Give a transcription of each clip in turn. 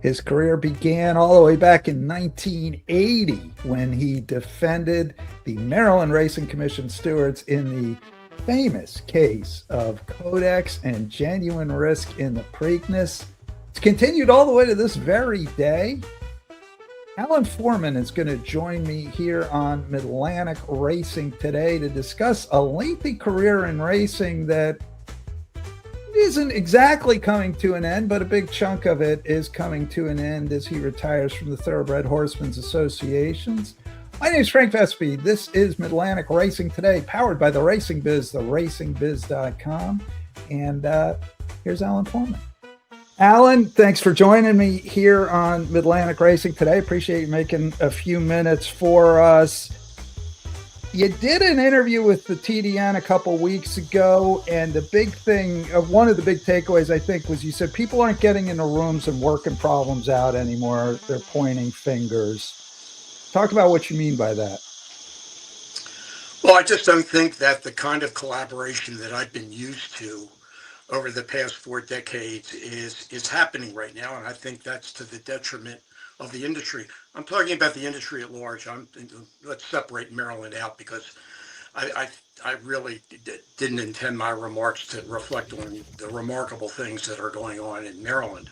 His career began all the way back in 1980 when he defended the Maryland Racing Commission stewards in the famous case of Codex and genuine risk in the Preakness. It's continued all the way to this very day. Alan Foreman is going to join me here on Midlantic Racing Today to discuss a lengthy career in racing that isn't exactly coming to an end, but a big chunk of it is coming to an end as he retires from the Thoroughbred Horsemen's Associations. My name is Frank Vespi. This is Midlantic Racing Today, powered by the Racing Biz, the racingbiz.com. And here's Alan Foreman. Alan, thanks for joining me here on Midlantic Racing Today. Appreciate you making a few minutes for us. You did an interview with the TDN a couple weeks ago, and the big thing, one of the big takeaways, I think, was you said people aren't getting into rooms and working problems out anymore. They're pointing fingers. Talk about what you mean by that. Well, I just don't think that the kind of collaboration that I've been used to over the past 4 decades is happening right now, and I think that's to the detriment of the industry. I'm talking about the industry at large. Let's separate Maryland out because I really didn't intend my remarks to reflect on the remarkable things that are going on in Maryland.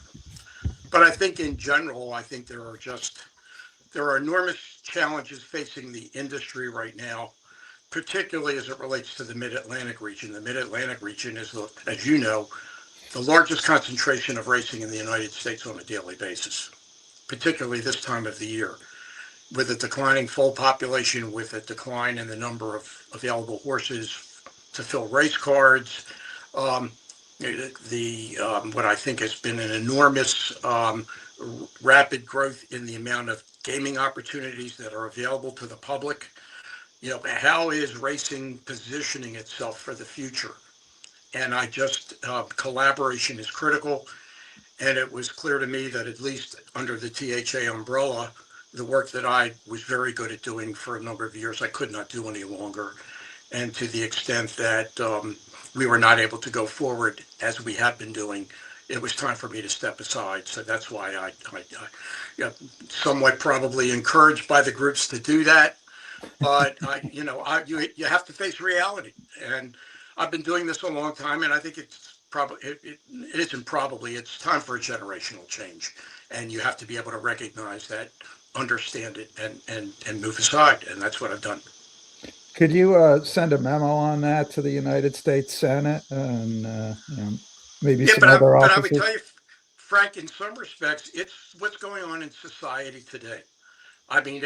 But I think in general, I think there are enormous challenges facing the industry right now, particularly as it relates to the Mid-Atlantic region. The Mid-Atlantic region is, as you know, the largest concentration of racing in the United States on a daily basis, particularly this time of the year. With a declining foal population, with a decline in the number of available horses to fill race cards, what I think has been an enormous rapid growth in the amount of gaming opportunities that are available to the public. How is racing positioning itself for the future? And collaboration is critical. And it was clear to me that at least under the THA umbrella, the work that I was very good at doing for a number of years, I could not do any longer. And to the extent that we were not able to go forward as we have been doing, it was time for me to step aside. So that's why I somewhat probably encouraged by the groups to do that. But you have to face reality, and I've been doing this a long time, and I think it's time for a generational change, and you have to be able to recognize that, understand it, and move aside, and that's what I've done. Could you send a memo on that to the United States Senate and maybe some other offices? But I would tell you, Frank, in some respects, it's what's going on in society today. I mean,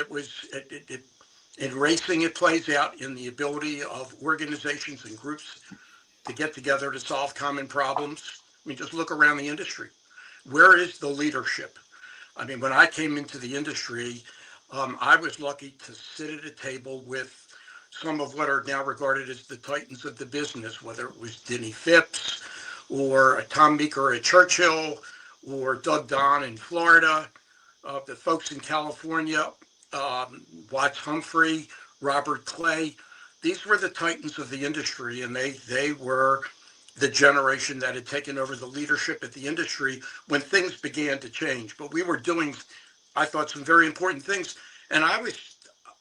in racing, it plays out in the ability of organizations and groups to get together to solve common problems. I mean, just look around the industry. Where is the leadership? I mean, when I came into the industry, I was lucky to sit at a table with some of what are now regarded as the titans of the business, whether it was Denny Phipps or Tom Meeker at Churchill or Doug Don in Florida, the folks in California, Watts Humphrey, Robert Clay. These were the titans of the industry, and they were the generation that had taken over the leadership at the industry when things began to change. But we were doing, I thought, some very important things. And I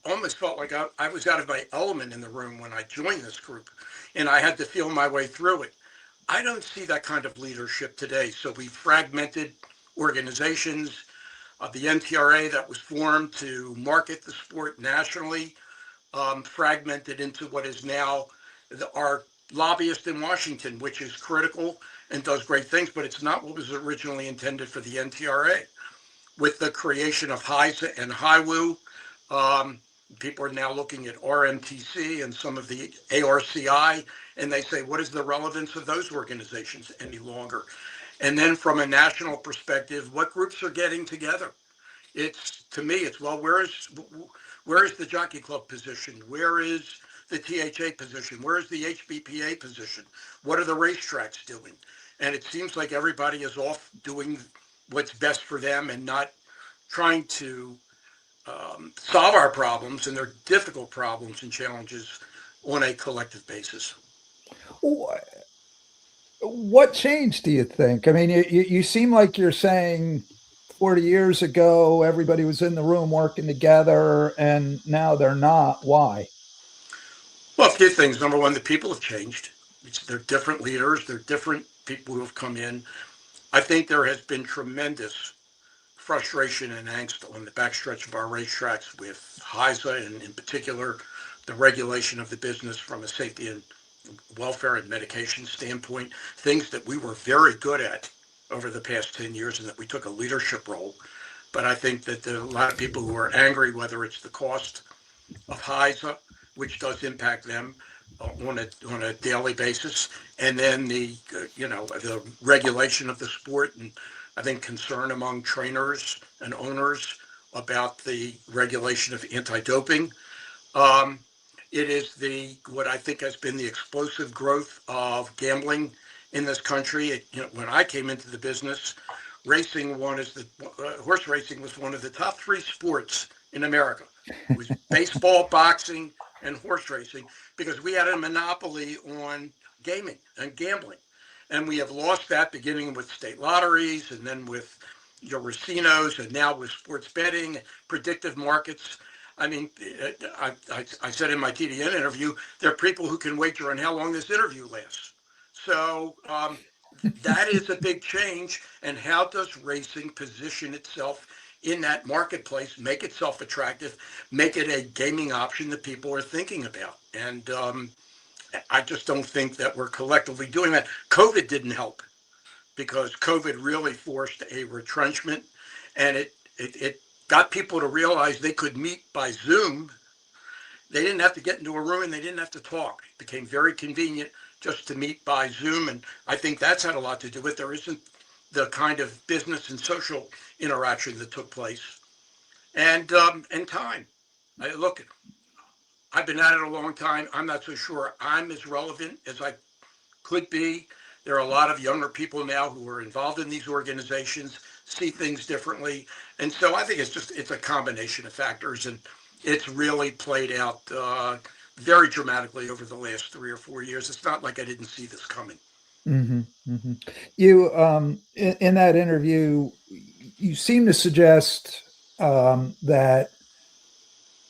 almost felt like I was out of my element in the room when I joined this group, and I had to feel my way through it. I don't see that kind of leadership today. So we fragmented organizations. The NTRA that was formed to market the sport nationally, fragmented into what is now our lobbyist in Washington, which is critical and does great things, but it's not what was originally intended for the NTRA. With the creation of HISA and HIWU, people are now looking at RMTC and some of the ARCI, and they say, what is the relevance of those organizations any longer? And then from a national perspective, what groups are getting together? To me, where is the Jockey Club position? Where is the THA position? Where is the HBPA position? What are the racetracks doing? And it seems like everybody is off doing what's best for them and not trying to solve our problems, and they're difficult problems and challenges on a collective basis. What changed, do you think? I mean, you seem like you're saying 40 years ago, everybody was in the room working together, and now they're not. Why? Well, a few things. Number one, the people have changed. They're different leaders. They're different people who have come in. I think there has been tremendous frustration and angst on the backstretch of our racetracks with HISA and in particular the regulation of the business from a safety and welfare and medication standpoint, things that we were very good at over the past 10 years and that we took a leadership role. But I think that there are a lot of people who are angry, whether it's the cost of HISA, which does impact them on a daily basis, and then the regulation of the sport, and I think concern among trainers and owners about the regulation of anti-doping. Um, it is the what I think has been the explosive growth of gambling in this country. When I came into the business, horse racing was one of the top three sports in America. It was baseball, boxing, and horse racing because we had a monopoly on gaming and gambling. And we have lost that beginning with state lotteries and then with your racinos and now with sports betting, predictive markets. I mean, I said in my TDN interview, there are people who can wager on how long this interview lasts. So that is a big change. And how does racing position itself in that marketplace, make itself attractive, make it a gaming option that people are thinking about? And I just don't think that we're collectively doing that. COVID didn't help because COVID really forced a retrenchment, and it got people to realize they could meet by Zoom. They didn't have to get into a room and they didn't have to talk. It became very convenient just to meet by Zoom, and I think that's had a lot to do with there isn't the kind of business and social interaction that took place, and time. Look, I've been at it a long time. I'm not so sure I'm as relevant as I could be. There are a lot of younger people now who are involved in these organizations, see things differently. And so I think it's a combination of factors. And it's really played out very dramatically over the last 3 or 4 years. It's not like I didn't see this coming. Hmm. Hmm. You, in that interview, you seem to suggest that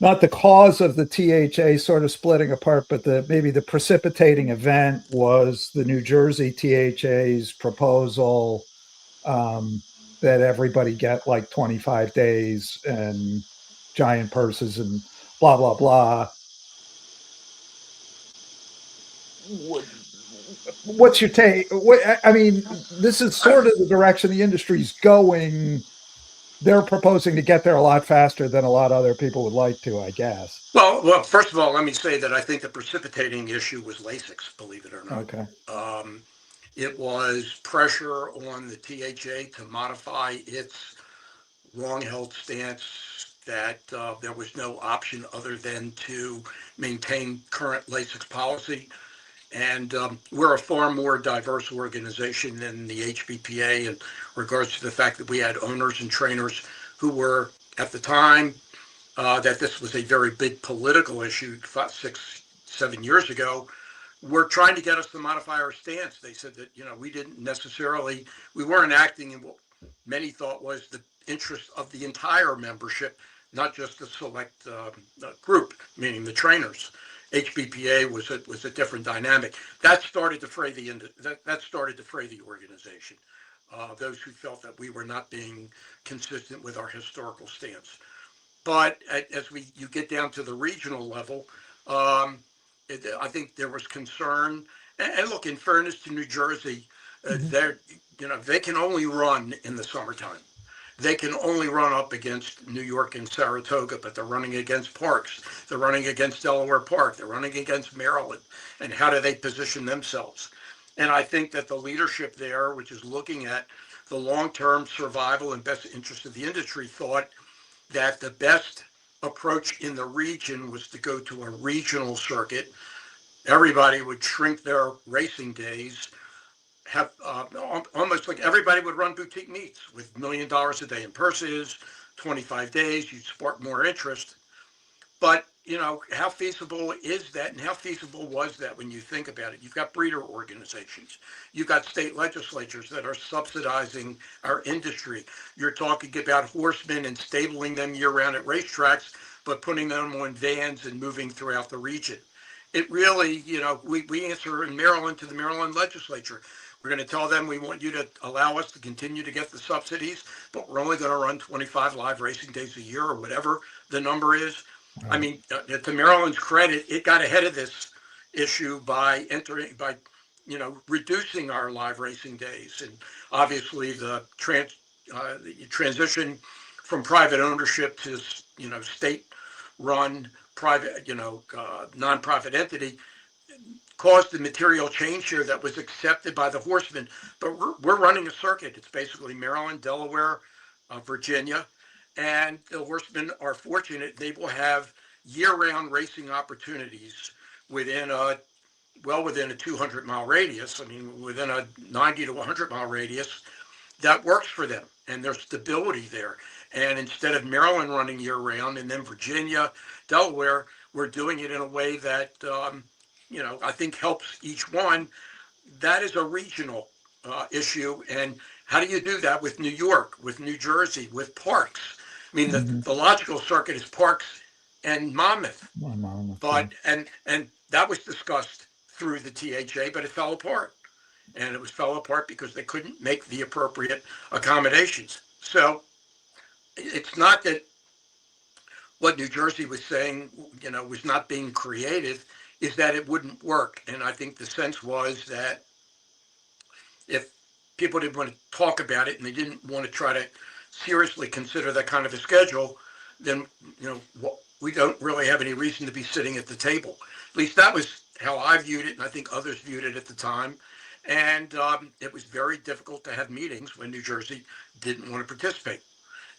not the cause of the THA sort of splitting apart, but maybe the precipitating event was the New Jersey THA's proposal that everybody get like 25 days and giant purses and blah blah blah. What's your take? I mean, this is sort of the direction the industry's going. They're proposing to get there a lot faster than a lot of other people would like to, I guess. Well, first of all, let me say that I think the precipitating issue was LASIX, believe it or not. Okay. It was pressure on the THA to modify its long-held stance that there was no option other than to maintain current LASIX policy. And we're a far more diverse organization than the HBPA in regards to the fact that we had owners and trainers who were, at the time, that this was a very big political issue 5, 6, 7 years ago, were trying to get us to modify our stance. They said that, we weren't acting in what many thought was the interest of the entire membership, not just the select group, meaning the trainers. HBPA was a different dynamic. That started to fray the organization. Those who felt that we were not being consistent with our historical stance. But as you get down to the regional level, I think there was concern. And look, in fairness to New Jersey, they can only run in the summertime. They can only run up against New York and Saratoga, but they're running against Parks. They're running against Delaware Park. They're running against Maryland. And how do they position themselves? And I think that the leadership there, which is looking at the long-term survival and best interest of the industry, thought that the best approach in the region was to go to a regional circuit. Everybody would shrink their racing days, have almost like everybody would run boutique meets with $1 million a day in purses, 25 days, you'd spark more interest. But, how feasible is that, and how feasible was that when you think about it? You've got breeder organizations. You've got state legislatures that are subsidizing our industry. You're talking about horsemen and stabling them year-round at racetracks, but putting them on vans and moving throughout the region. It really, we answer in Maryland to the Maryland legislature. We're going to tell them we want you to allow us to continue to get the subsidies, but we're only going to run 25 live racing days a year or whatever the number is. I Right. mean, to Maryland's credit, it got ahead of this issue by reducing our live racing days, and obviously the transition from private ownership to state-run private, nonprofit entity caused the material change here that was accepted by the horsemen. But we're running a circuit. It's basically Maryland, Delaware, Virginia, and the horsemen are fortunate. They will have year-round racing opportunities within within a 200-mile radius. I mean, within a 90 to 100-mile radius, that works for them, and there's stability there. And instead of Maryland running year-round, and then Virginia, Delaware, we're doing it in a way that I think helps each one. That is a regional issue. And how do you do that with New York, with New Jersey, with Parks? I mean, Mhm. the logical circuit is Parks and Monmouth, My mom, yeah. but and that was discussed through the THA, but it fell apart. And it fell apart because they couldn't make the appropriate accommodations. So it's not that what New Jersey was saying, was not being creative, is that it wouldn't work. And I think the sense was that if people didn't want to talk about it and they didn't want to try to seriously consider that kind of a schedule, then we don't really have any reason to be sitting at the table. At least that was how I viewed it, and I think others viewed it at the time. And it was very difficult to have meetings when New Jersey didn't want to participate.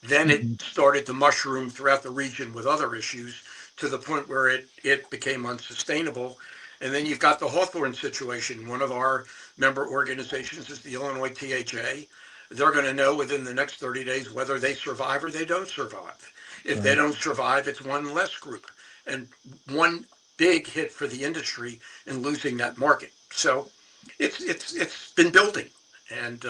Then it Mhm. started to mushroom throughout the region with other issues to the point where it became unsustainable. And then you've got the Hawthorne situation. One of our member organizations is the Illinois THA. They're going to know within the next 30 days whether they survive or they don't survive. If they Right. don't survive, it's one less group and one big hit for the industry in losing that market. So it's been building, and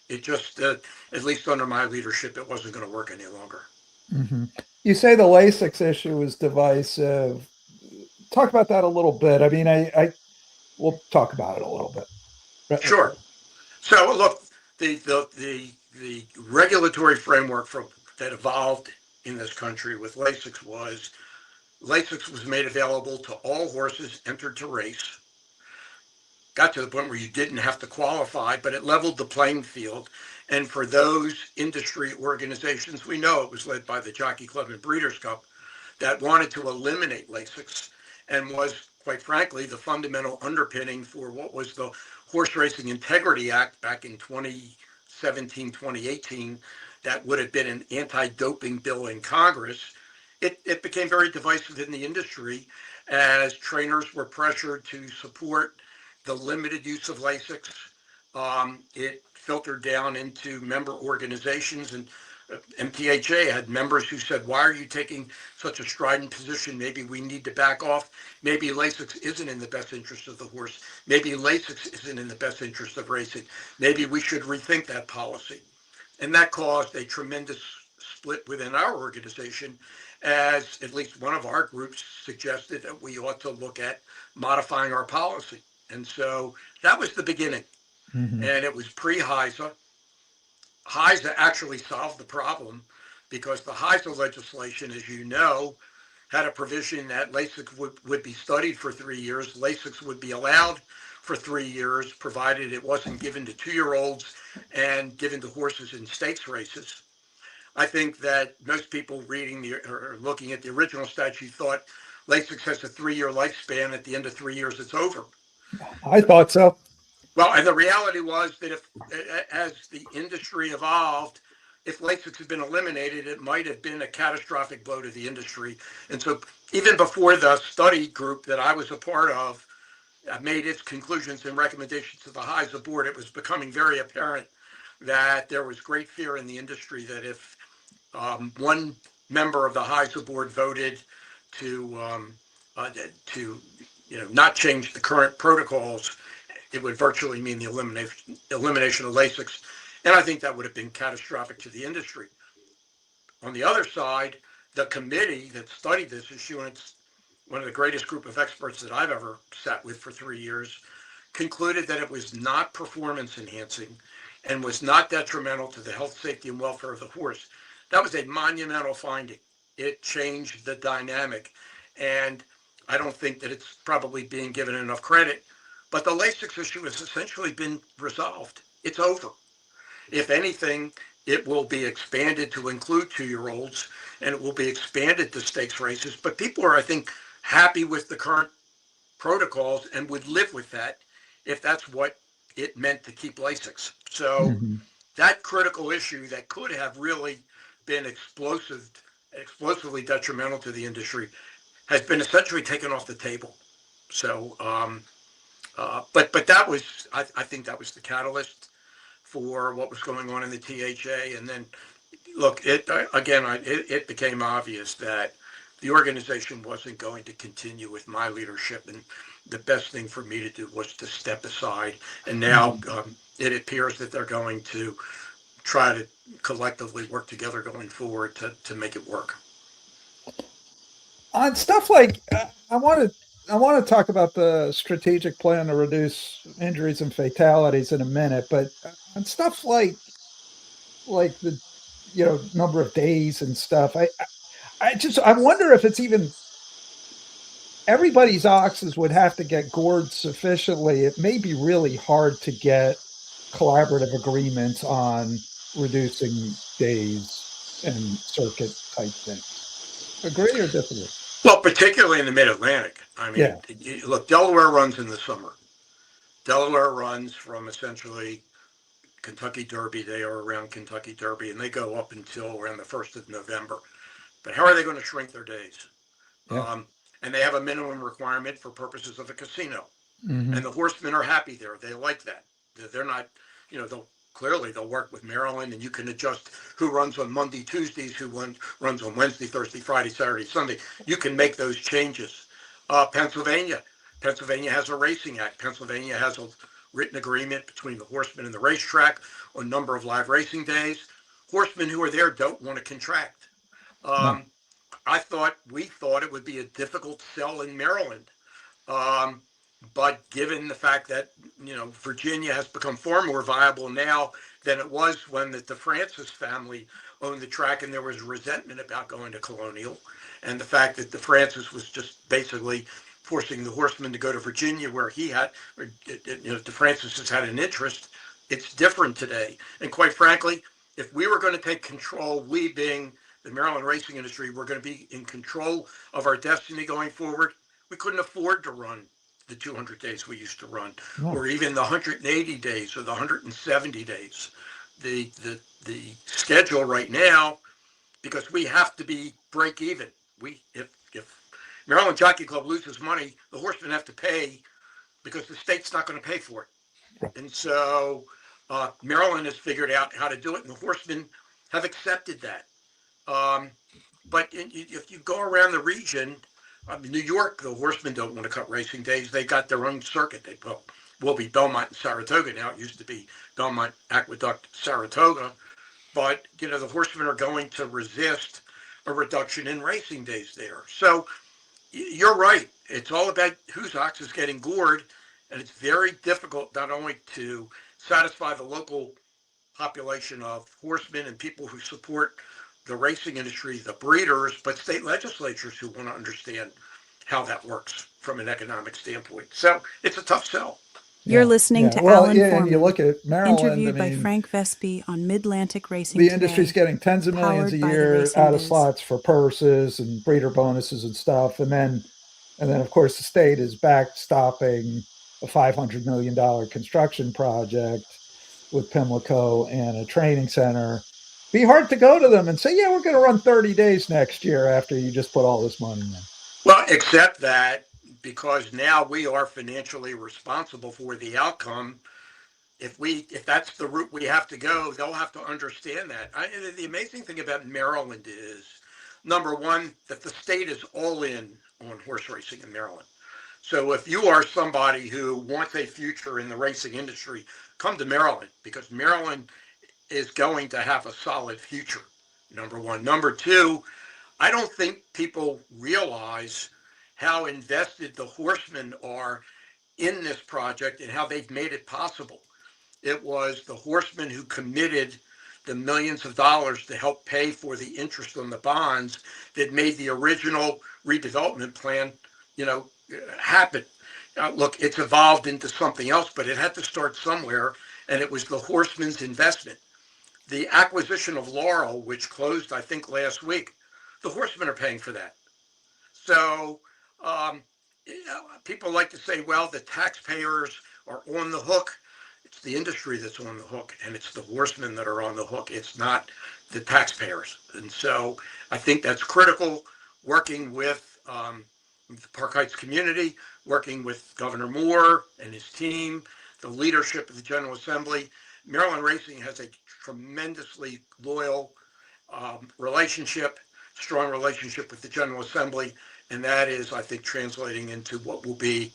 it just at least under my leadership, it wasn't going to work any longer. Hmm. You say the LASIX issue is divisive. Talk about that a little bit. I mean, we'll talk about it a little bit. Sure. So look, the regulatory framework that evolved in this country with LASIX was made available to all horses entered to race. Got to the point where you didn't have to qualify, but it leveled the playing field. And for those industry organizations, we know it was led by the Jockey Club and Breeders' Cup, that wanted to eliminate LASIX and was, quite frankly, the fundamental underpinning for what was the Horse Racing Integrity Act back in 2017, 2018, that would have been an anti-doping bill in Congress. It became very divisive in the industry as trainers were pressured to support the limited use of LASIX. It filtered down into member organizations, and MTHA had members who said, why are you taking such a strident position? Maybe we need to back off. Maybe LASIX isn't in the best interest of the horse. Maybe LASIX isn't in the best interest of racing. Maybe we should rethink that policy. And that caused a tremendous split within our organization, as at least one of our groups suggested that we ought to look at modifying our policy. And so that was the beginning. Hmm. And it was pre-HISA. HISA actually solved the problem because the HISA legislation, as you know, had a provision that LASIX would be studied for 3 years. LASIX would be allowed for 3 years, provided it wasn't given to 2-year-olds and given to horses in stakes races. I think that most people reading or looking at the original statute thought LASIX has a 3-year lifespan. At the end of 3 years, it's over. I thought so. Well, and the reality was that if, as the industry evolved, if LASIX had been eliminated, it might have been a catastrophic blow to the industry. And so, even before the study group that I was a part of made its conclusions and recommendations to the HISA board, it was becoming very apparent that there was great fear in the industry that if one member of the HISA board voted to not change the current protocols, it would virtually mean the elimination of Lasix, and I think that would have been catastrophic to the industry. On the other side, the committee that studied this issue, and it's one of the greatest group of experts that I've ever sat with for 3 years, concluded that it was not performance enhancing and was not detrimental to the health, safety, and welfare of the horse. That was a monumental finding. It changed the dynamic, and I don't think that it's probably being given enough credit. But the Lasix issue has essentially been resolved. It's over. If anything, it will be expanded to include 2-year-olds, and it will be expanded to stakes races. But people are, I think, happy with the current protocols and would live with that if that's what it meant to keep Lasix. So that critical issue that could have really been explosively detrimental to the industry has been essentially taken off the table. So, but that was, I think that was the catalyst for what was going on in the THA. And then, look, it became obvious that the organization wasn't going to continue with my leadership, and the best thing for me to do was to step aside. And now it appears that they're going to try to collectively work together going forward to make it work. On stuff like, I want to talk about the strategic plan to reduce injuries and fatalities in a minute, but on stuff like the number of days and stuff, I wonder if it's even everybody's oxes would have to get gored sufficiently. It may be really hard to get collaborative agreements on reducing days and circuit type things. Agree or disagree? Well, particularly in the Mid-Atlantic. I mean, look, Delaware runs in the summer. Delaware runs from essentially Kentucky Derby. They are around Kentucky Derby, and they go up until around the 1st of November. But how are they going to shrink their days? Yeah. And they have a minimum requirement for purposes of a casino. Mm-hmm. And the Horsemen are happy there. They like that. They're not, they'll work with Maryland, and you can adjust who runs on Monday, Tuesdays, who runs on Wednesday, Thursday, Friday, Saturday, Sunday. You can make those changes. Pennsylvania has a racing act. Pennsylvania has a written agreement between the Horsemen and the racetrack on number of live racing days. Horsemen who are there don't want to contract. No. We thought it would be a difficult sell in Maryland. But given the fact that, Virginia has become far more viable now than it was when the Francis family owned the track, and there was resentment about going to Colonial, and the fact that the Francis was just basically forcing the Horsemen to go to Virginia where the Francis has had an interest. It's different today. And quite frankly, if we were going to take control, we being the Maryland racing industry, we're going to be in control of our destiny going forward. We couldn't afford to run the 200 days we used to run, or even the 180 days or the 170 days. The schedule right now, because we have to be break even. If Maryland Jockey Club loses money, the Horsemen have to pay because the state's not going to pay for it. And so Maryland has figured out how to do it, and the Horsemen have accepted that. But if you go around the region, New York, the Horsemen don't want to cut racing days. They got their own circuit. They will be Belmont and Saratoga now. It used to be Belmont, Aqueduct, Saratoga. But, the Horsemen are going to resist a reduction in racing days there. So you're right. It's all about whose ox is getting gored. And it's very difficult not only to satisfy the local population of horsemen and people who support the racing industry, the breeders, but state legislatures who want to understand how that works from an economic standpoint. So it's a tough sell. You're listening to Alan Foreman, and you look at Maryland, interviewed by Frank Vespi on Midlantic Racing the Today. industry's getting tens of millions a year out of slots for purses and breeder bonuses and stuff. And then of course the state is backstopping a $500 million construction project with Pimlico and a training center. Be hard to go to them and say, yeah, we're going to run 30 days next year after you just put all this money in. Well, except that because now we are financially responsible for the outcome. If that's the route we have to go, they'll have to understand that. The amazing thing about Maryland is Number one, that the state is all in on horse racing in Maryland. So if you are somebody who wants a future in the racing industry, come to Maryland, because Maryland is going to have a solid future. Number one. Number two, I don't think people realize how invested the Horsemen are in this project and how they've made it possible. It was the Horsemen who committed the millions of dollars to help pay for the interest on the bonds that made the original redevelopment plan, happen. Look, it's evolved into something else, but it had to start somewhere, and it was the Horsemen's investment. The acquisition of Laurel, which closed, I think, last week, the Horsemen are paying for that. So um, people like to say, well, the taxpayers are on the hook. It's the industry that's on the hook, and it's the Horsemen that are on the hook. It's not the taxpayers. And so I think that's critical, working with the Park Heights community, working with Governor Moore and his team, the leadership of the General Assembly. Maryland Racing has a tremendously loyal strong relationship with the General Assembly, and that is, I think, translating into what will be,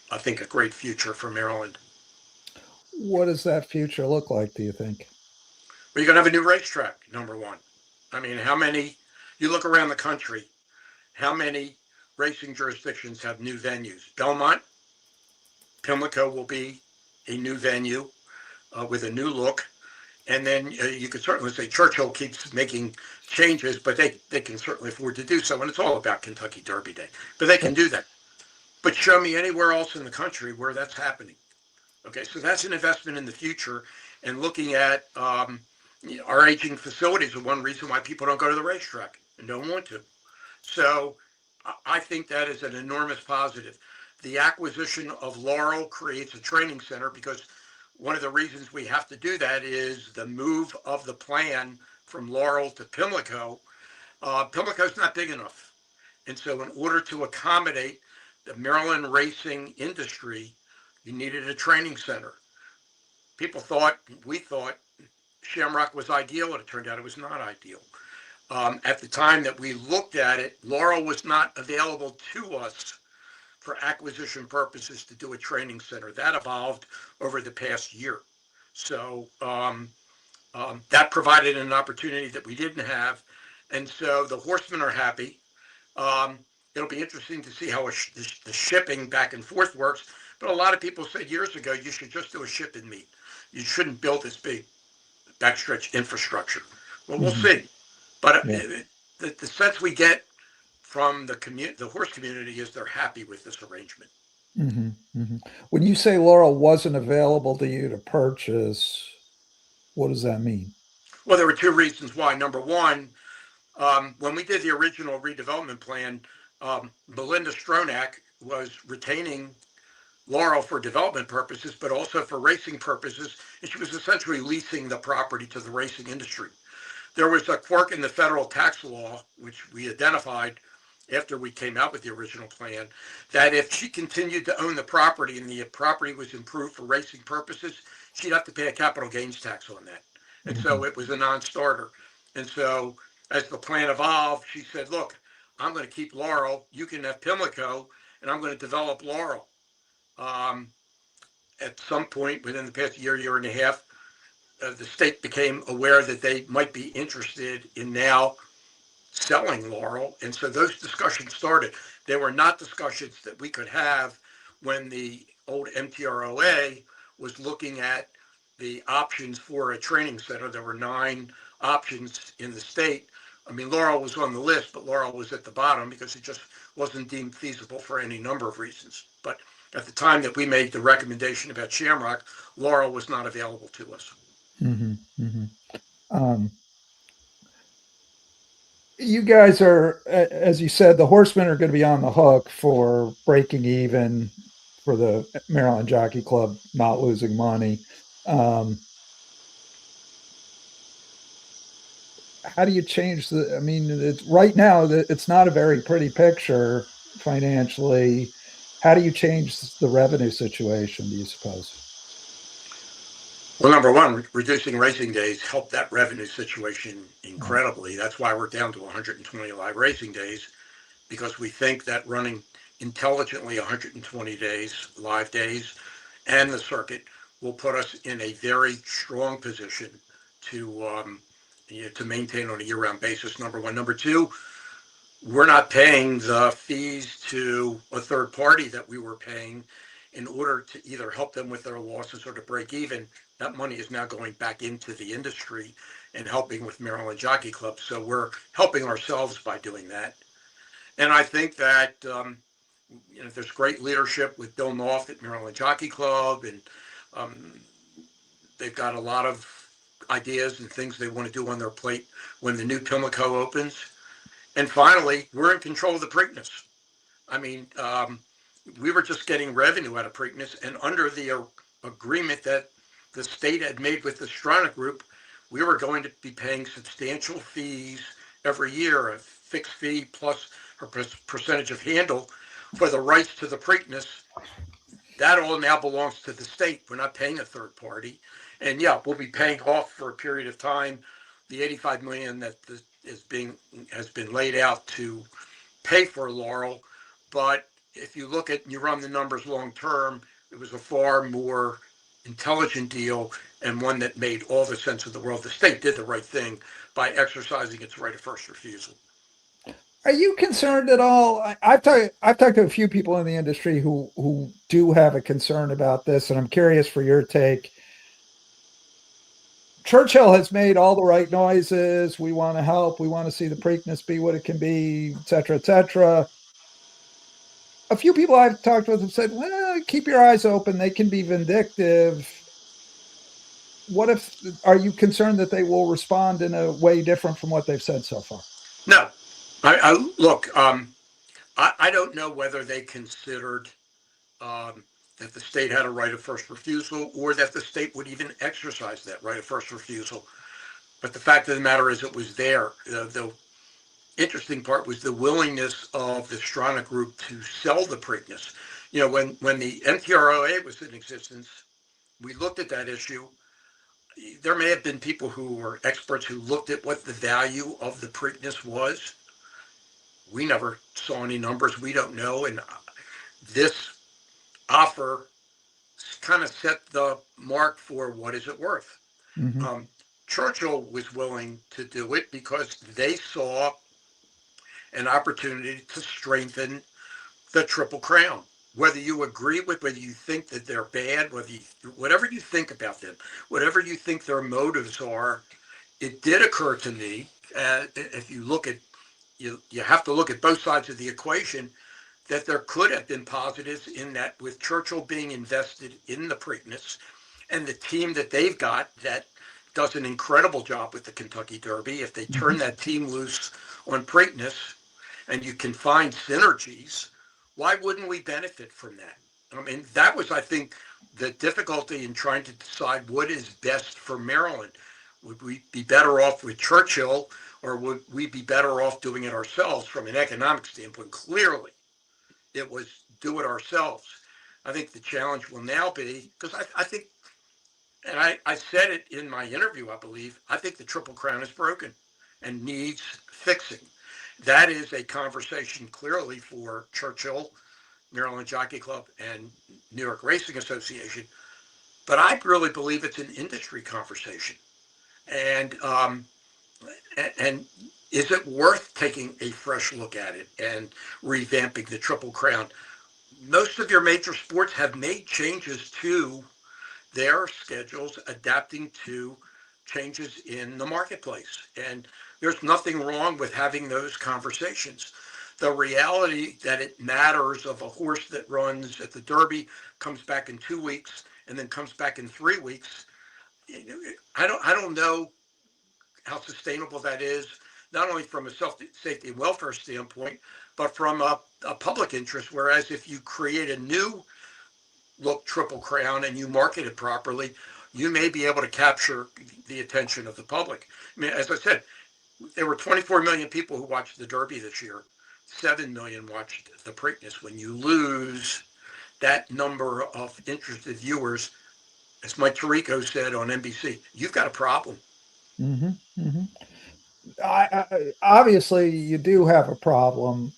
I think, a great future for Maryland. What does that future look like, do you think? Well, you're going to have a new racetrack, number one. I mean, you look around the country, how many racing jurisdictions have new venues? Belmont, Pimlico will be a new venue with a new look. And then you could certainly say Churchill keeps making changes, but they can certainly afford to do so. And it's all about Kentucky Derby Day. But they can do that. But show me anywhere else in the country where that's happening. Okay, so that's an investment in the future. And looking at our aging facilities are one reason why people don't go to the racetrack and don't want to. So I think that is an enormous positive. The acquisition of Laurel creates a training center, because one of the reasons we have to do that is the move of the plan from Laurel to Pimlico. Pimlico's not big enough. And so in order to accommodate the Maryland racing industry, you needed a training center. We thought Shamrock was ideal, and it turned out it was not ideal. At the time that we looked at it, Laurel was not available to us for acquisition purposes to do a training center. That evolved over the past year. So that provided an opportunity that we didn't have. And so the Horsemen are happy. It'll be interesting to see how the shipping back and forth works. But a lot of people said years ago, you should just do a ship and meet. You shouldn't build this big backstretch infrastructure. Well, we'll see. But the sense we get from the horse community is they're happy with this arrangement. When you say Laurel wasn't available to you to purchase, what does that mean? Well, there were two reasons why. Number one, when we did the original redevelopment plan, Belinda Stronach was retaining Laurel for development purposes, but also for racing purposes, and she was essentially leasing the property to the racing industry. There was a quirk in the federal tax law, which we identified after we came out with the original plan, that if she continued to own the property and the property was improved for racing purposes, she'd have to pay a capital gains tax on that. And so it was a non-starter. And so as the plan evolved, she said, look, I'm going to keep Laurel, you can have Pimlico, and I'm going to develop Laurel. At some point within the past year and a half, the state became aware that they might be interested in now selling Laurel. And so those discussions started. They were not discussions that we could have when the old MTROA was looking at the options for a training center. There were 9 options in the state. I mean, Laurel was on the list, but Laurel was at the bottom because it just wasn't deemed feasible for any number of reasons. But at the time that we made the recommendation about Shamrock, Laurel was not available to us. You guys are, as you said, the Horsemen are going to be on the hook for breaking even, for the Maryland Jockey Club not losing money. How do you change right now it's not a very pretty picture financially. How do you change the revenue situation, do you suppose? Well, number one, reducing racing days helped that revenue situation incredibly. That's why we're down to 120 live racing days, because we think that running intelligently 120 days, live days, and the circuit will put us in a very strong position to to maintain on a year-round basis. Number one. Number two, we're not paying the fees to a third party that we were paying in order to either help them with their losses or to break even. That money is now going back into the industry and helping with Maryland Jockey Club. So we're helping ourselves by doing that. And I think that there's great leadership with Bill Knopf at Maryland Jockey Club, and um, they've got a lot of ideas and things they want to do on their plate when the new Pimlico opens. And finally, we're in control of the Preakness. I mean, we were just getting revenue out of Preakness, and under the agreement that the state had made with the Strana Group, we were going to be paying substantial fees every year, a fixed fee plus a percentage of handle for the rights to the Preakness. That all now belongs to the state. We're not paying a third party. And yeah, we'll be paying off for a period of time the $85 million that has been laid out to pay for Laurel. But if you look at and you run the numbers long term, it was a far more intelligent deal and one that made all the sense in the world. The state did the right thing by exercising its right of first refusal. Are you concerned at all? I've talked to a few people in the industry who do have a concern about this, and I'm curious for your take. Churchill has made all the right noises. We want to help. We want to see the Preakness be what it can be, et cetera, et cetera. A few people I've talked with have said, well, keep your eyes open. They can be vindictive. Are you concerned that they will respond in a way different from what they've said so far? No. Look, I don't know whether they considered that the state had a right of first refusal or that the state would even exercise that right of first refusal. But the fact of the matter is it was there. The interesting part was the willingness of the Strana Group to sell the Preakness. When the NTROA was in existence, we looked at that issue. There may have been people who were experts who looked at what the value of the Preakness was. We never saw any numbers. We don't know. And this offer kind of set the mark for what is it worth. Mm-hmm. Churchill was willing to do it because they saw an opportunity to strengthen the Triple Crown. Whether you agree with, whether you think that they're bad, whatever you think about them, whatever you think their motives are, it did occur to me, if you look at, you have to look at both sides of the equation, that there could have been positives in that with Churchill being invested in the Preakness and the team that they've got that does an incredible job with the Kentucky Derby. If they turn that team loose on Preakness and you can find synergies, why wouldn't we benefit from that? I mean, that was, I think, the difficulty in trying to decide what is best for Maryland. Would we be better off with Churchill or would we be better off doing it ourselves from an economic standpoint? Clearly, it was do it ourselves. I think the challenge will now be, because I think, and I said it in my interview, I believe, I think the Triple Crown is broken and needs fixing. That is a conversation clearly for Churchill, Maryland Jockey Club, and New York Racing Association. But I really believe it's an industry conversation. And is it worth taking a fresh look at it and revamping the Triple Crown? Most of your major sports have made changes to their schedules, adapting to changes in the marketplace. And there's nothing wrong with having those conversations. The reality that it matters of a horse that runs at the Derby, comes back in 2 weeks, and then comes back in 3 weeks, I don't know how sustainable that is, not only from a safety and welfare standpoint, but from a public interest. Whereas if you create a new look Triple Crown and you market it properly, you may be able to capture the attention of the public. I mean, as I said, there were 24 million people who watched the Derby this year. 7 million watched the Preakness. When you lose that number of interested viewers, as Mike Tirico said on NBC, you've got a problem. Mm-hmm, mm-hmm. Obviously, you do have a problem.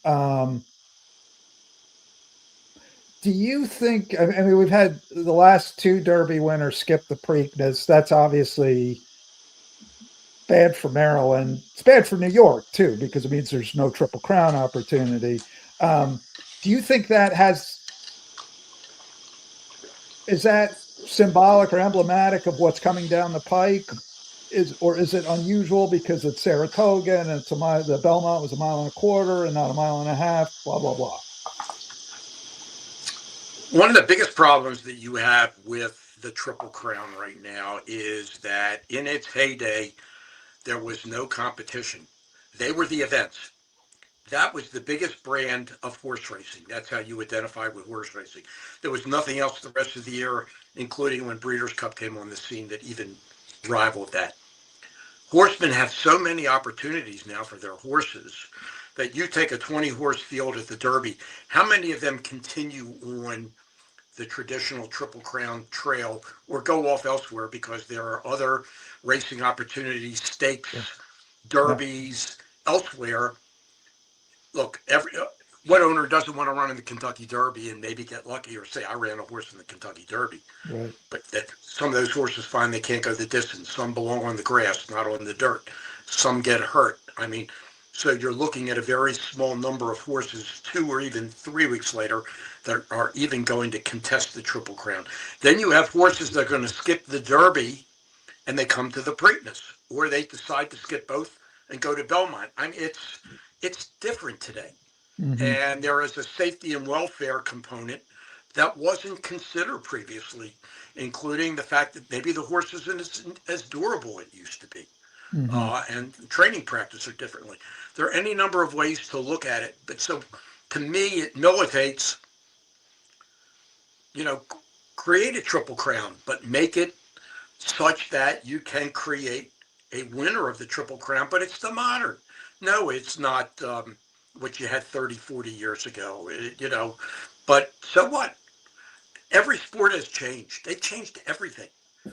Do you think? I mean, we've had the last two Derby winners skip the Preakness. That's obviously bad for Maryland. It's bad for New York too, because it means there's no Triple Crown opportunity. Do you think that is that symbolic or emblematic of what's coming down the pike? Is it unusual because it's Saratoga and it's a mile? The Belmont was a mile and a quarter and not a mile and a half. Blah blah blah. One of the biggest problems that you have with the Triple Crown right now is that in its heyday, there was no competition. They were the events. That was the biggest brand of horse racing. That's how you identified with horse racing. There was nothing else the rest of the year, including when Breeders' Cup came on the scene, that even rivaled that. Horsemen have so many opportunities now for their horses that you take a 20 horse field at the Derby. How many of them continue on the traditional Triple Crown trail or go off elsewhere because there are other racing opportunities, stakes, Sure. derbies, elsewhere? Look, what owner doesn't want to run in the Kentucky Derby and maybe get lucky or say, I ran a horse in the Kentucky Derby? Right. But some of those horses find they can't go the distance. Some belong on the grass, not on the dirt. Some get hurt. I mean, so you're looking at a very small number of horses 2 or even 3 weeks later that are even going to contest the Triple Crown. Then you have horses that are going to skip the Derby and they come to the Preakness, or they decide to skip both and go to Belmont. I mean, it's different today. Mm-hmm. And there is a safety and welfare component that wasn't considered previously, including the fact that maybe the horse isn't as durable as it used to be. Mm-hmm. And training practice are differently. There are any number of ways to look at it. But so to me, it militates, create a Triple Crown, but make it such that you can create a winner of the Triple Crown, but it's the modern. No, it's not what you had 30, 40 years ago, but so what? Every sport has changed. They've changed everything.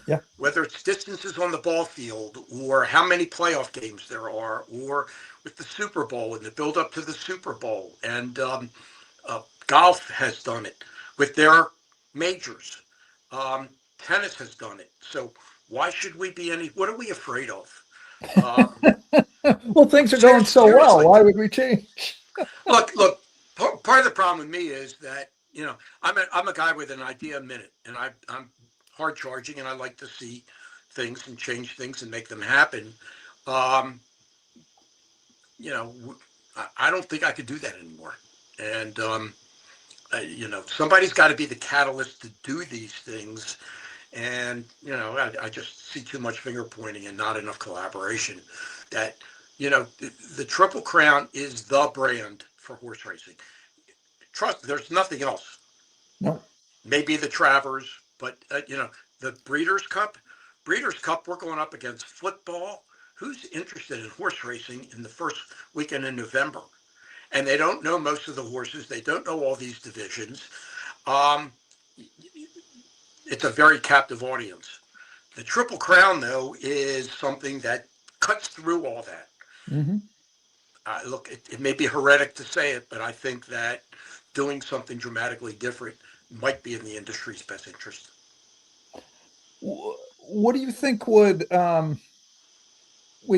Yeah. Whether it's distances on the ball field or how many playoff games there are, or with the Super Bowl and the build up to the Super Bowl. And golf has done it with their majors. Tennis has done it. So why should we be what are we afraid of? Well, things are going so well. Why would we change? Look. Part of the problem with me is that I'm a guy with an idea a minute, and I'm hard charging, and I like to see things and change things and make them happen. I don't think I could do that anymore. And somebody's got to be the catalyst to do these things. And I just see too much finger pointing and not enough collaboration. That the Triple Crown is the brand for horse racing. Trust, there's nothing else. No. Maybe the Travers, but the Breeders' Cup. Breeders' Cup, we're going up against football. Who's interested in horse racing in the first weekend in November? And they don't know most of the horses. They don't know all these divisions. It's a very captive audience. The Triple Crown, though, is something that cuts through all that. Mm-hmm. Look, it may be heretic to say it, but I think that doing something dramatically different might be in the industry's best interest. What do you think when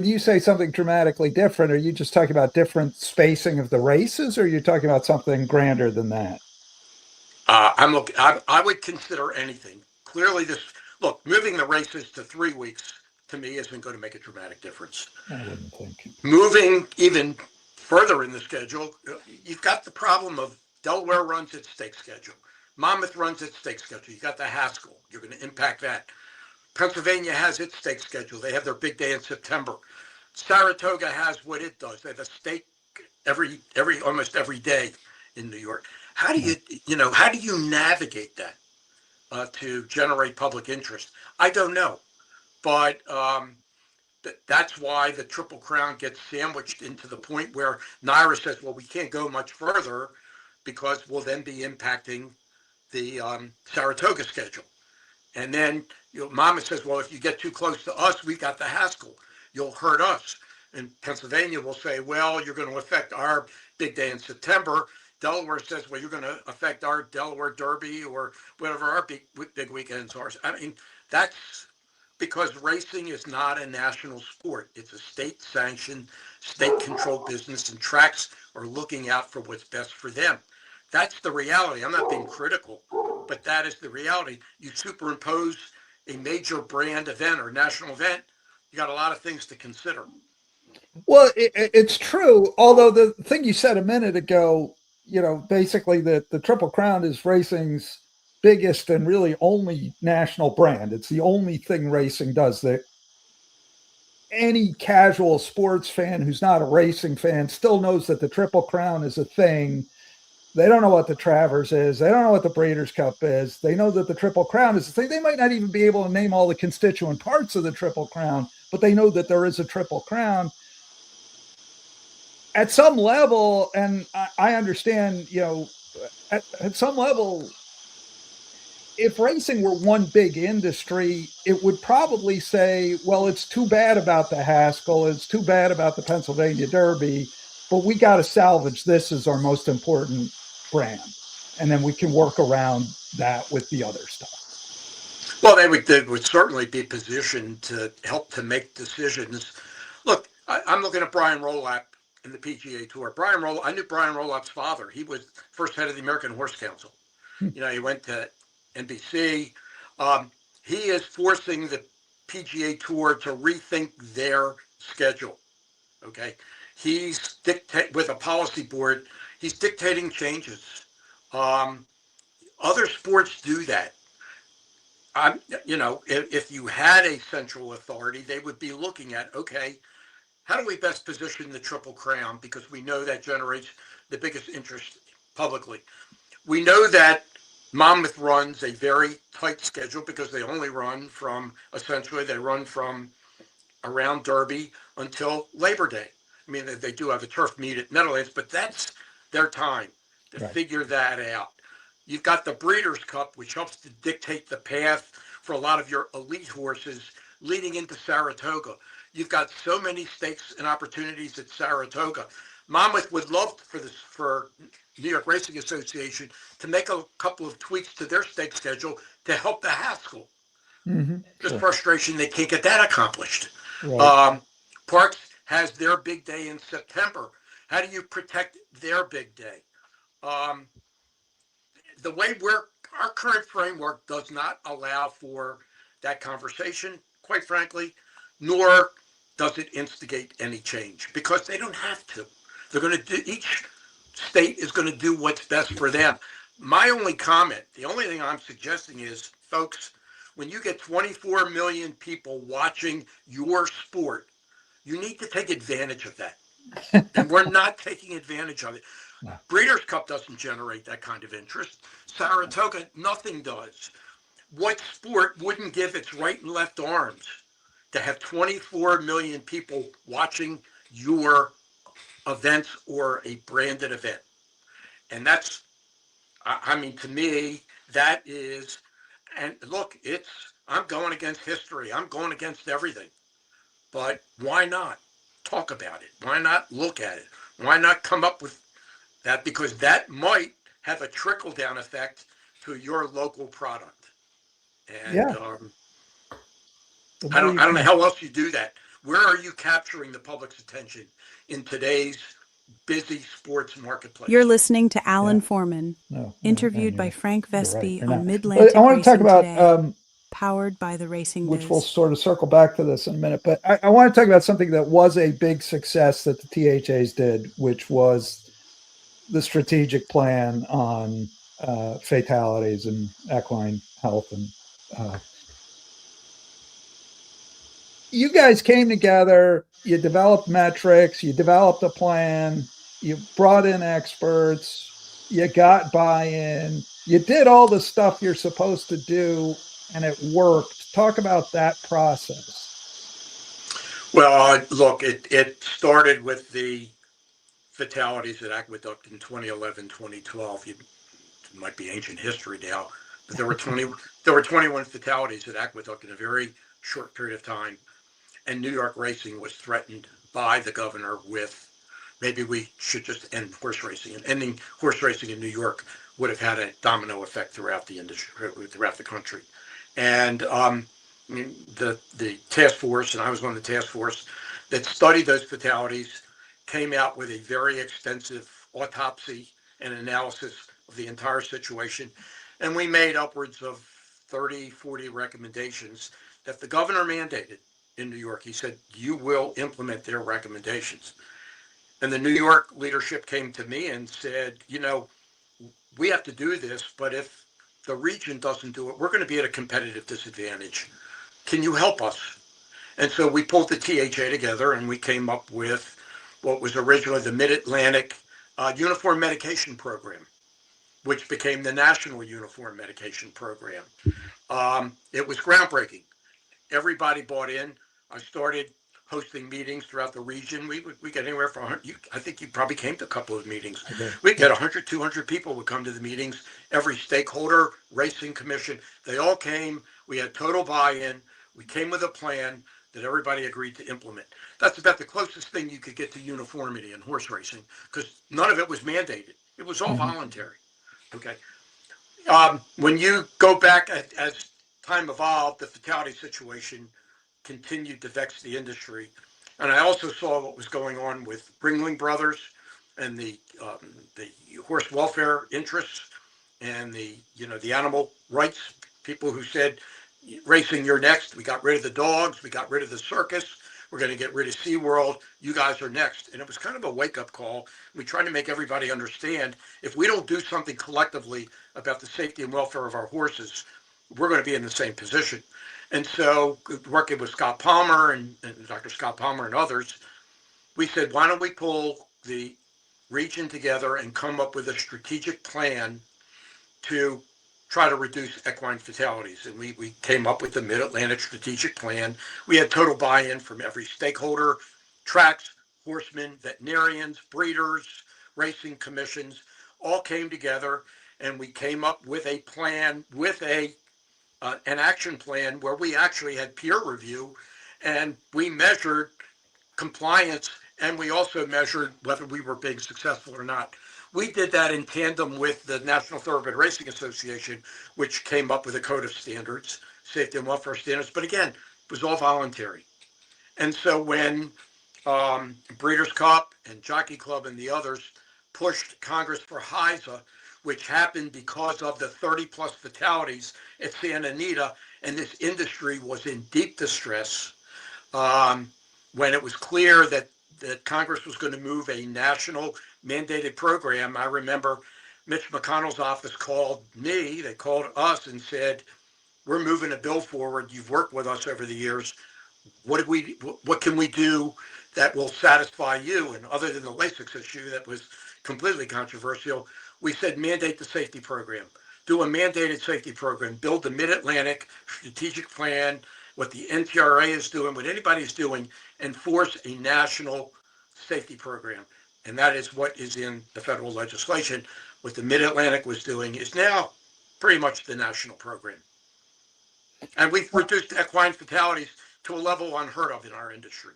you say something dramatically different, are you just talking about different spacing of the races, or are you talking about something grander than that? I would consider anything. Clearly, moving the races to 3 weeks to me isn't going to make a dramatic difference. I wouldn't think. Moving even further in the schedule, you've got the problem of Delaware runs its stake schedule. Monmouth runs its stake schedule. You got the Haskell. You're going to impact that. Pennsylvania has its stake schedule. They have their big day in September. Saratoga has what it does. They have a stake almost every day in New York. How do you navigate that to generate public interest? I don't know, but that's why the Triple Crown gets sandwiched into the point where NYRA says, well, we can't go much further because we'll then be impacting the Saratoga schedule. And then Mama says, well, if you get too close to us, we got the Haskell. You'll hurt us. And Pennsylvania will say, well, you're going to affect our big day in September. Delaware says, well, you're going to affect our Delaware Derby or whatever our big weekends are. I mean, that's because racing is not a national sport. It's a state-sanctioned, state-controlled business, and tracks are looking out for what's best for them. That's the reality. I'm not being critical, but that is the reality. You superimpose a major brand event or national event, you got a lot of things to consider. Well, it's true. Although the thing you said a minute ago, basically that the Triple Crown is racing's biggest and really only national brand. It's the only thing racing does. That any casual sports fan who's not a racing fan still knows that the Triple Crown is a thing. They don't know what the Travers is. They don't know what the Breeders' Cup is. They know that the Triple Crown is a thing. They might not even be able to name all the constituent parts of the Triple Crown, but they know that there is a Triple Crown. At some level, and I understand, at some level, if racing were one big industry, it would probably say, well, it's too bad about the Haskell, it's too bad about the Pennsylvania Derby, but we got to salvage this as our most important brand. And then we can work around that with the other stuff. Well, they would certainly be positioned to help to make decisions. Look, I'm looking at Brian Rolapp in the PGA Tour. I knew Brian Rolapp's father. He was first head of the American Horse Council. He went to NBC. He is forcing the PGA Tour to rethink their schedule. Okay, he's with a policy board. He's dictating changes. Other sports do that. If you had a central authority, they would be looking at, okay, how do we best position the Triple Crown? Because we know that generates the biggest interest publicly. We know that Monmouth runs a very tight schedule because they only run from around Derby until Labor Day. I mean, they do have a turf meet at Meadowlands, but that's their time to figure that out. You've got the Breeders' Cup, which helps to dictate the path for a lot of your elite horses leading into Saratoga. You've got so many stakes and opportunities at Saratoga. Monmouth would love for New York Racing Association to make a couple of tweaks to their stake schedule to help the Haskell. There's frustration they can't get that accomplished. Right. Parks has their big day in September. How do you protect their big day? The way our current framework does not allow for that conversation, quite frankly, nor does it instigate any change because they don't have to. They're going to do, each state is going to do what's best for them. My only comment, the only thing I'm suggesting is, folks, when you get 24 million people watching your sport, you need to take advantage of that. And we're not taking advantage of it. No. Breeders' Cup doesn't generate that kind of interest. Saratoga, nothing does. What sport wouldn't give its right and left arms to have 24 million people watching your events or a branded event? And that's, to me, that is, and look, I'm going against history. I'm going against everything. But why not talk about it? Why not look at it? Why not come up with that? Because that might have a trickle-down effect to your local product. And I don't know how else you do that. Where are you capturing the public's attention in today's busy sports marketplace? You're listening to Alan Foreman, interviewed by Frank Vespi on Midlantic I want to talk Racing about Today, powered by the Racing Biz. Which we'll sort of circle back to this in a minute. But I want to talk about something that was a big success that the THAs did, which was the strategic plan on fatalities and equine health. And you guys came together, you developed metrics, you developed a plan, you brought in experts, you got buy-in, you did all the stuff you're supposed to do, and it worked. Talk about that process. Well, look, it started with the fatalities at Aqueduct in 2011, 2012. It might be ancient history now, but there were There were 21 fatalities at Aqueduct in a very short period of time, and New York racing was threatened by the governor with maybe we should just end horse racing. And ending horse racing in New York would have had a domino effect throughout the industry, throughout the country. And the task force, and I was on the task force that studied those fatalities, came out with a very extensive autopsy and analysis of the entire situation. And we made upwards of 30, 40 recommendations that the governor mandated in New York. He said, you will implement their recommendations. And the New York leadership came to me and said, we have to do this, but if the region doesn't do it, we're going to be at a competitive disadvantage. Can you help us? And so we pulled the THA together and we came up with what was originally the Mid-Atlantic Uniform Medication Program, which became the National Uniform Medication Program. It was groundbreaking. Everybody bought in. I started hosting meetings throughout the region. We get anywhere from 100. I think you probably came to a couple of meetings. Okay. We'd get 100, 200 people would come to the meetings. Every stakeholder, racing commission, they all came. We had total buy-in. We came with a plan that everybody agreed to implement. That's about the closest thing you could get to uniformity in horse racing, because none of it was mandated. It was all voluntary. Okay. When you go back as time evolved, the fatality situation continued to vex the industry. And I also saw what was going on with Ringling Brothers and the horse welfare interests and the animal rights people who said, racing, you're next. We got rid of the dogs. We got rid of the circus. We're going to get rid of SeaWorld. You guys are next. And it was kind of a wake-up call. We tried to make everybody understand, if we don't do something collectively about the safety and welfare of our horses, we're going to be in the same position. And so, working with Scott Palmer and Dr. Scott Palmer and others, we said, why don't we pull the region together and come up with a strategic plan to try to reduce equine fatalities. And we came up with the Mid-Atlantic Strategic Plan. We had total buy-in from every stakeholder, tracks, horsemen, veterinarians, breeders, racing commissions, all came together, and we came up with a plan, with an action plan where we actually had peer review, and we measured compliance, and we also measured whether we were being successful or not. We did that in tandem with the National Thoroughbred Racing Association, which came up with a code of standards, safety and welfare standards. But again, it was all voluntary. And so when Breeders' Cup and Jockey Club and the others pushed Congress for HISA, which happened because of the 30-plus fatalities at Santa Anita, and this industry was in deep distress, when it was clear that Congress was going to move a national mandated program, I remember Mitch McConnell's office called me, they called us and said, we're moving a bill forward. You've worked with us over the years. What can we do that will satisfy you? And other than the LASIX issue that was completely controversial, we said mandate the safety program. Do a mandated safety program. Build the Mid-Atlantic Strategic Plan, what the NTRA is doing, what anybody's doing, and force a national safety program. And that is what is in the federal legislation. What the Mid-Atlantic was doing is now pretty much the national program. And we've reduced equine fatalities to a level unheard of in our industry,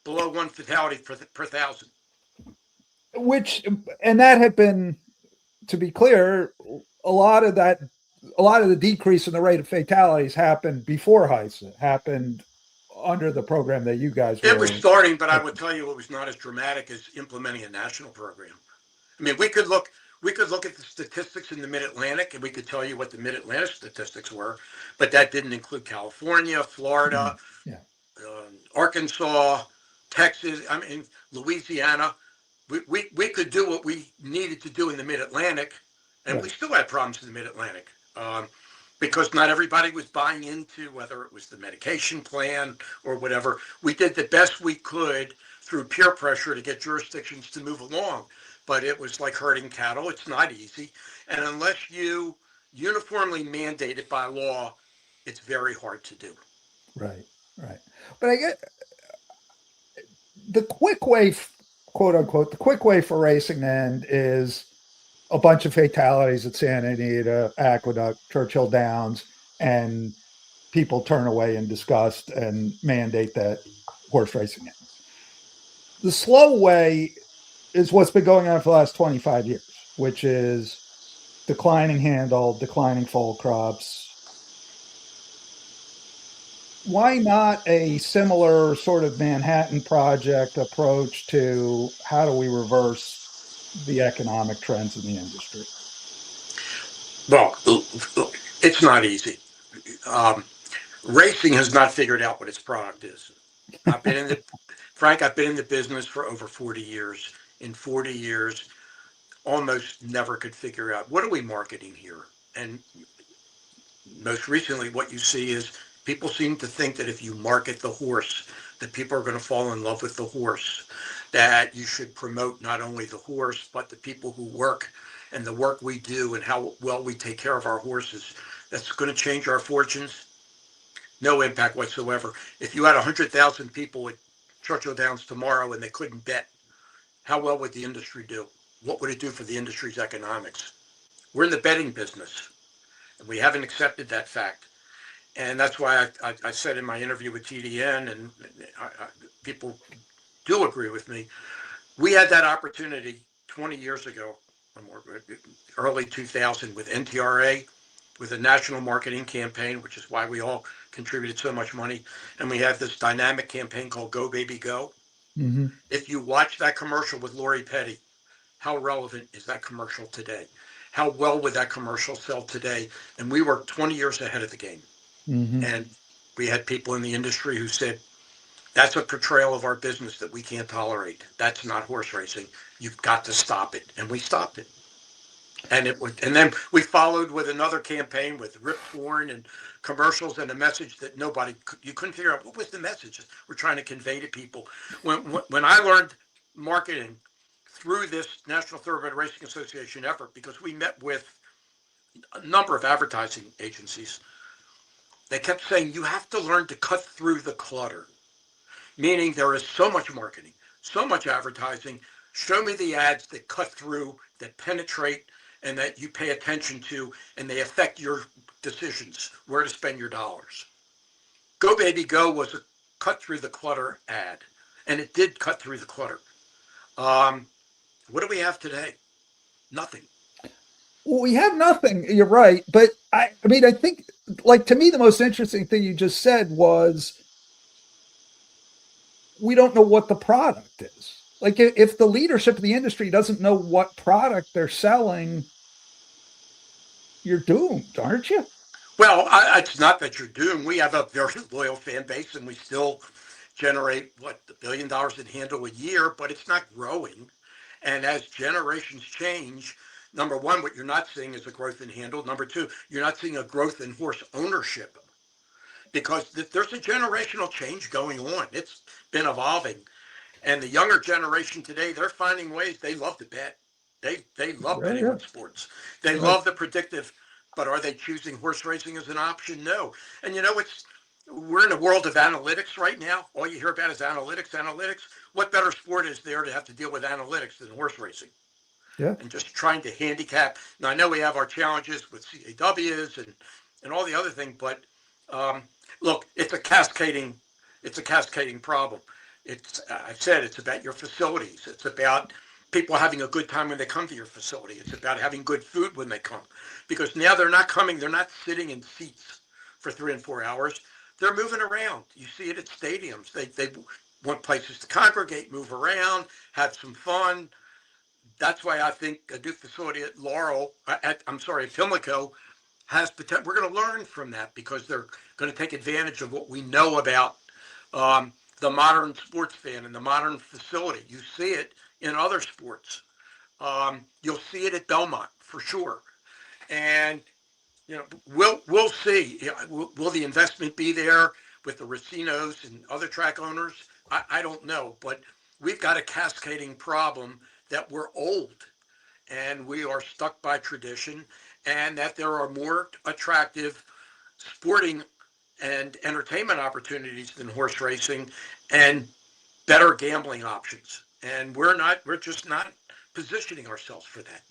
below one fatality per thousand. And that had been, to be clear, a lot of the decrease in the rate of fatalities happened before HISA, happened under the program that you guys were. It was starting, but I would tell you it was not as dramatic as implementing a national program. I mean, we could look at the statistics in the Mid-Atlantic, and we could tell you what the Mid-Atlantic statistics were, but that didn't include California, Florida, Arkansas, Texas, Louisiana. We could do what we needed to do in the Mid-Atlantic, and we still had problems in the Mid-Atlantic. Because not everybody was buying into whether it was the medication plan or whatever. We did the best we could through peer pressure to get jurisdictions to move along. But it was like herding cattle. It's not easy. And unless you uniformly mandate it by law, it's very hard to do. Right. But I get the quick way, quote unquote, the quick way for racing then is a bunch of fatalities at Santa Anita, Aqueduct, Churchill Downs, and people turn away in disgust and mandate that horse racing ends. The slow way is what's been going on for the last 25 years, which is declining handle, declining foal crops. Why not a similar sort of Manhattan Project approach to how do we reverse the economic trends in the industry? Well, it's not easy. Racing has not figured out what its product is. I've been in the Frank, I've been in the business for over 40 years. In 40 years, almost never could figure out what are we marketing here. And most recently, what you see is people seem to think that if you market the horse, that people are going to fall in love with the horse, that you should promote not only the horse, but the people who work and the work we do and how well we take care of our horses. That's going to change our fortunes. No impact whatsoever. If you had 100,000 people at Churchill Downs tomorrow and they couldn't bet, how well would the industry do? What would it do for the industry's economics? We're in the betting business, and we haven't accepted that fact. And that's why I said in my interview with TDN, and people do agree with me, we had that opportunity 20 years ago, early 2000 with NTRA, with a national marketing campaign, which is why we all contributed so much money. And we have this dynamic campaign called Go Baby Go. Mm-hmm. If you watch that commercial with Lori Petty, how relevant is that commercial today? How well would that commercial sell today? And we were 20 years ahead of the game. Mm-hmm. And we had people in the industry who said, that's a portrayal of our business that we can't tolerate. That's not horse racing. You've got to stop it. And we stopped it. And then we followed with another campaign with Rip Torn and commercials and a message that you couldn't figure out what was the message we're trying to convey to people. When I learned marketing through this National Thoroughbred Racing Association effort, because we met with a number of advertising agencies, they kept saying, you have to learn to cut through the clutter, meaning there is so much marketing, so much advertising. Show me the ads that cut through, that penetrate, and that you pay attention to, and they affect your decisions, where to spend your dollars. Go Baby Go was a cut through the clutter ad, and it did cut through the clutter. What do we have today? Nothing. Well, we have nothing. You're right. But I think, like, to me, the most interesting thing you just said was we don't know what the product is. Like, if the leadership of the industry doesn't know what product they're selling, you're doomed, aren't you? Well, it's not that you're doomed. We have a very loyal fan base, and we still generate, $1 billion in handle a year, but it's not growing. And as generations change, number one, what you're not seeing is a growth in handle. Number two, you're not seeing a growth in horse ownership, because there's a generational change going on. It's been evolving. And the younger generation today, they're finding ways. They love to bet. They love betting on sports. They love the predictive, but are they choosing horse racing as an option? No. And we're in a world of analytics right now. All you hear about is analytics. What better sport is there to have to deal with analytics than horse racing? Yeah. And just trying to handicap. Now, I know we have our challenges with CAWs and all the other things, but look, it's a cascading problem. I said it's about your facilities. It's about people having a good time when they come to your facility. It's about having good food when they come, because now they're not sitting in seats for 3 and 4 hours. They're moving around. You see it at stadiums. They want places to congregate, move around, have some fun. That's why I think a new facility at Pimlico has potential. We're going to learn from that, because they're going to take advantage of what we know about the modern sports fan and the modern facility. You see it in other sports. You'll see it at Belmont for sure. And we'll see. Will the investment be there with the Racinos and other track owners? I don't know, but we've got a cascading problem that we're old and we are stuck by tradition, and that there are more attractive sporting and entertainment opportunities than horse racing, and better gambling options. And we're just not positioning ourselves for that.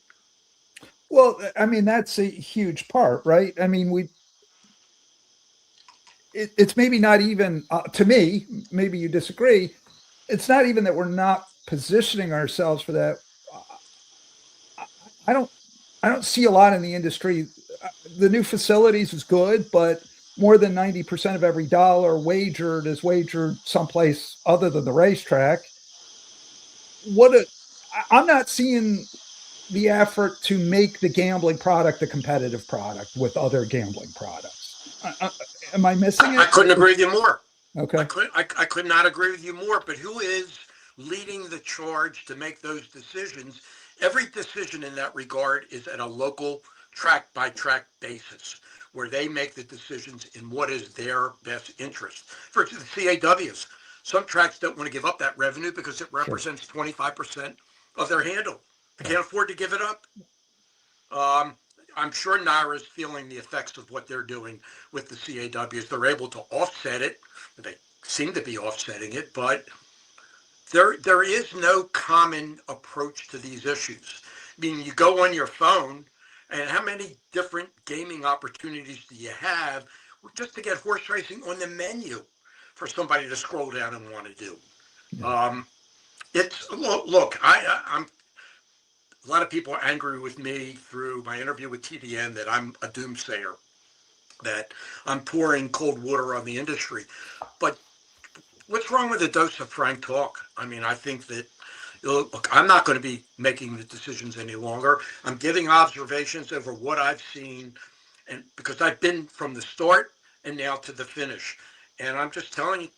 Well, that's a huge part, right? it's maybe not even to me, maybe you disagree. It's not even that we're not positioning ourselves for that. I don't see a lot in the industry. The new facilities is good, but more than 90% of every dollar wagered is wagered someplace other than the racetrack. I'm not seeing the effort to make the gambling product a competitive product with other gambling products. Am I missing it? I couldn't agree with you more. Okay. I could not agree with you more, but who is leading the charge to make those decisions? Every decision in that regard is at a local track by track basis where they make the decisions in what is their best interest. For instance, the CAWs, some tracks don't want to give up that revenue because it represents 25% of their handle. They can't afford to give it up. I'm sure NYRA is feeling the effects of what they're doing with the CAWs. They're able to offset it. They seem to be offsetting it, but there is no common approach to these issues. I mean, you go on your phone, and how many different gaming opportunities do you have just to get horse racing on the menu for somebody to scroll down and want to do? Yeah. I'm a lot of people are angry with me through my interview with TDN that I'm a doomsayer, that I'm pouring cold water on the industry. But what's wrong with a dose of frank talk? I mean, I think that, look, I'm not going to be making the decisions any longer. I'm giving observations over what I've seen, and because I've been from the start and now to the finish. And I'm just telling you,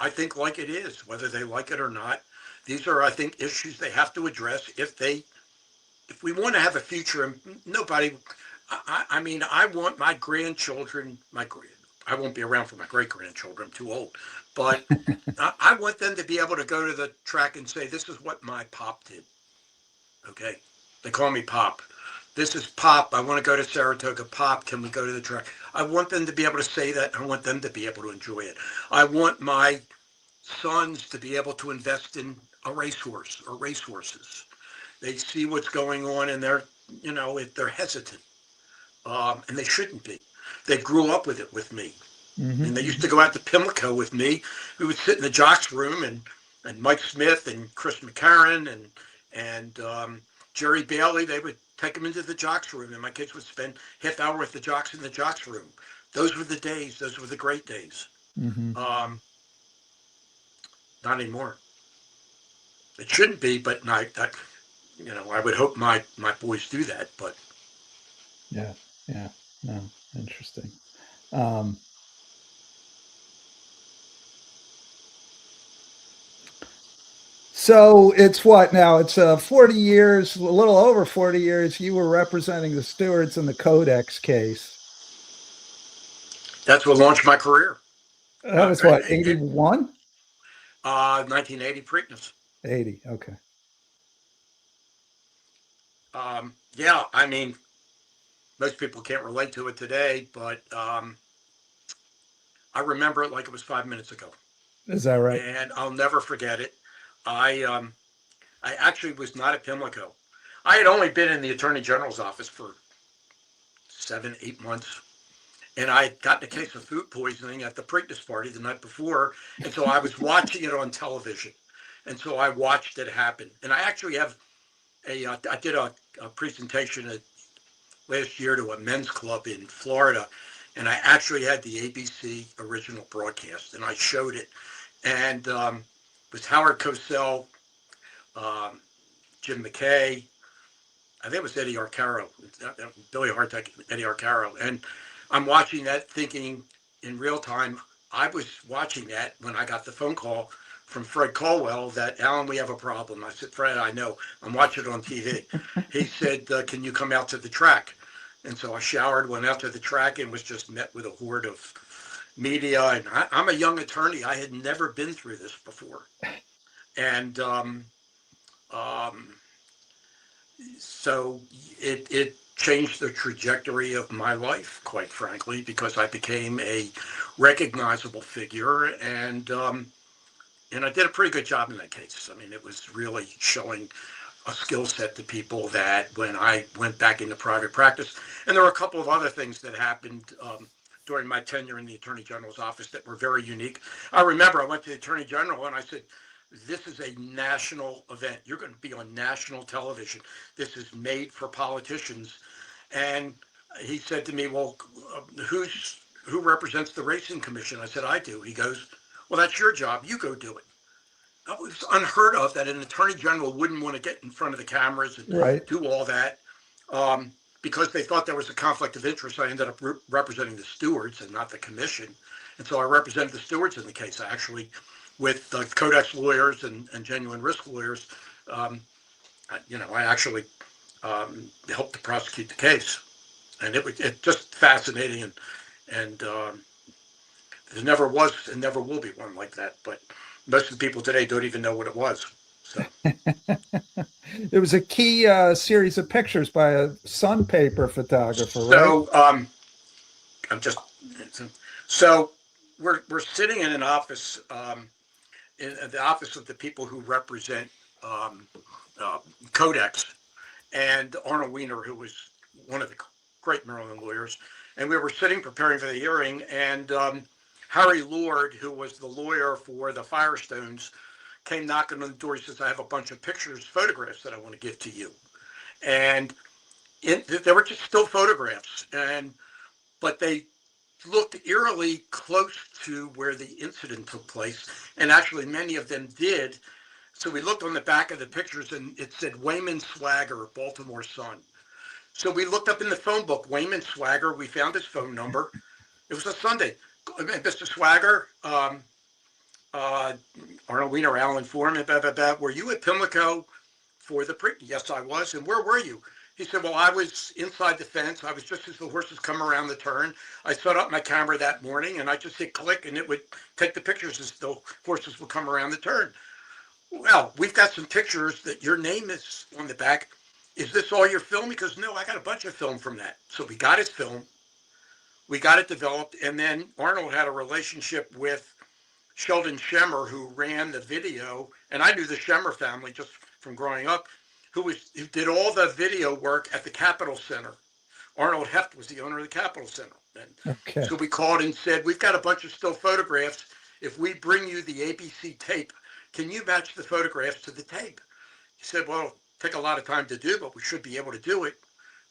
I think like it is, whether they like it or not. These are, I think, issues they have to address if we want to have a future. And nobody, I mean, I want my grandchildren, I won't be around for my great-grandchildren, I'm too old, but I want them to be able to go to the track and say, this is what my pop did. Okay. They call me Pop. This is Pop. I want to go to Saratoga. Pop, can we go to the track? I want them to be able to say that. I want them to be able to enjoy it. I want my sons to be able to invest in a racehorse or racehorses. They see what's going on and they're hesitant. And they shouldn't be. They grew up with it with me. Mm-hmm. And they used to go out to Pimlico with me. We would sit in the jocks room and Mike Smith and Chris McCarron and Jerry Bailey, they would take them into the jocks room, and my kids would spend half hour with the jocks in the jocks room. Those were the days. Those were the great days. Mm-hmm. Not anymore. It shouldn't be, but I would hope my boys do that. But yeah, no, interesting. So it's what now? It's 40 years, a little over 40 years. You were representing the stewards in the Codex case. That's what launched my career. That was what, 81? 1980 Preakness. 80, okay. Yeah, I mean, most people can't relate to it today, but I remember it like it was 5 minutes ago. Is that right? And I'll never forget it. I actually was not at Pimlico. I had only been in the Attorney General's office for 7-8 months. And I had gotten a case of food poisoning at the Preakness party the night before. And so I was watching it on television. And so I watched it happen. And I actually have I did a presentation last year to a men's club in Florida. And I actually had the ABC original broadcast. And I showed it. And it was Howard Cosell, Jim McKay. I think it was Eddie Arcaro, Billy Hartek, Eddie Arcaro. And I'm watching that thinking in real time. I was watching that when I got the phone call from Fred Caldwell that, Alan, we have a problem. I said, Fred, I know. I'm watching it on TV. He said, can you come out to the track? And so I showered, went out to the track, and was just met with a horde of media. And I'm a young attorney. I had never been through this before. And so it changed the trajectory of my life, quite frankly, because I became a recognizable figure, and I did a pretty good job in that case. I mean, it was really showing a skill set to people that when I went back into private practice, and there were a couple of other things that happened during my tenure in the Attorney General's office that were very unique. I remember I went to the Attorney General and I said, this is a national event. You're going to be on national television. This is made for politicians. And he said to me, well, who represents the Racing Commission? I said, I do. He goes, well, that's your job. You go do it. It was unheard of that an Attorney General wouldn't want to get in front of the cameras and do all that. Because they thought there was a conflict of interest, I ended up representing the stewards and not the commission. And so I represented the stewards in the case, actually, with Codex lawyers and genuine risk lawyers. I actually helped to prosecute the case. And it just fascinating. And there never was and never will be one like that. But most of the people today don't even know what it was. So. It was a key series of pictures by a Sun paper photographer, so, right? So we're sitting in an office, in the office of the people who represent Codex, and Arnold Weiner, who was one of the great Maryland lawyers, and we were sitting preparing for the hearing, and Harry Lord, who was the lawyer for the Firestones, came knocking on the door. He says, I have a bunch of pictures, photographs that I want to give to you. And they were just still photographs, but they looked eerily close to where the incident took place. And actually, many of them did. So we looked on the back of the pictures, and it said Wayman Swagger, Baltimore Sun. So we looked up in the phone book, Wayman Swagger. We found his phone number. It was a Sunday. Mr. Swagger, Arnold Weiner, Alan Foreman, were you at Pimlico for the Yes, I was. And where were you? He said, well, I was inside the fence. I was just as the horses come around the turn. I set up my camera that morning, and I just hit click, and it would take the pictures as the horses would come around the turn. Well, we've got some pictures that your name is on the back. Is this all your film? He goes, no, I got a bunch of film from that. So we got his film. We got it developed, and then Arnold had a relationship with Sheldon Schemmer, who ran the video, and I knew the Schemmer family just from growing up, who did all the video work at the Capitol Center. Arnold Heft was the owner of the Capitol Center. And so we called and said, we've got a bunch of still photographs. If we bring you the ABC tape, can you match the photographs to the tape? He said, well, it'll take a lot of time to do, but we should be able to do it.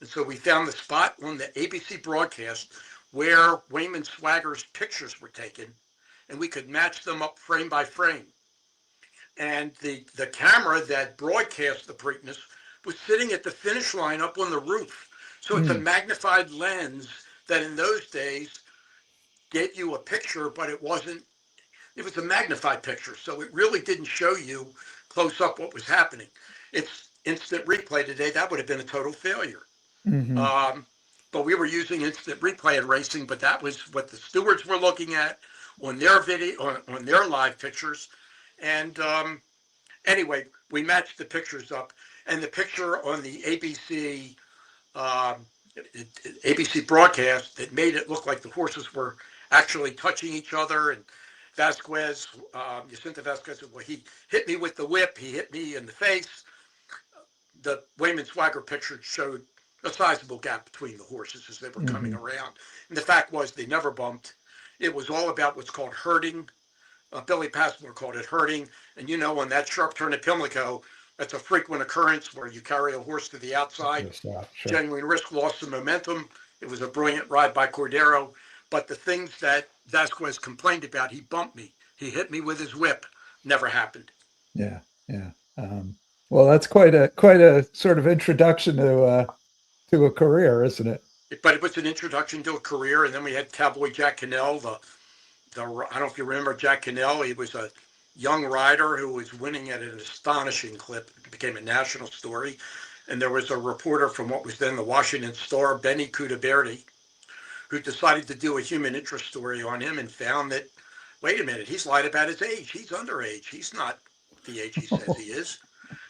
And so we found the spot on the ABC broadcast where Wayman Swagger's pictures were taken, and we could match them up frame by frame. And the camera that broadcast the Preakness was sitting at the finish line up on the roof. So it's a magnified lens that in those days gave you a picture, but it was a magnified picture. So it really didn't show you close up what was happening. It's instant replay today. That would have been a total failure. But we were using instant replay in racing, but that was what the stewards were looking at on their video, on their live pictures. And anyway, we matched the pictures up, and the picture on the ABC broadcast, it made it look like the horses were actually touching each other. And Vasquez, Jacinto Vasquez, well, he hit me with the whip. He hit me in the face. The Wayman Swagger picture showed a sizable gap between the horses as they were coming around. And the fact was they never bumped. It was all about what's called herding. Billy Passmore called it herding. And on that sharp turn at Pimlico, that's a frequent occurrence where you carry a horse to the outside. Sure. Genuine risk, lost some momentum. It was a brilliant ride by Cordero. But the things that Vasquez complained about, he bumped me. He hit me with his whip. Never happened. Yeah. Well, that's quite a sort of introduction to a career, isn't it? But it was an introduction to a career. And then we had Cowboy Jack Cannell, I don't know if you remember Jack Cannell. He was a young rider who was winning at an astonishing clip. It became a national story. And there was a reporter from what was then the Washington Star, Benny Cudaberti, who decided to do a human interest story on him and found that, wait a minute, he's lied about his age. He's underage. He's not the age he says he is.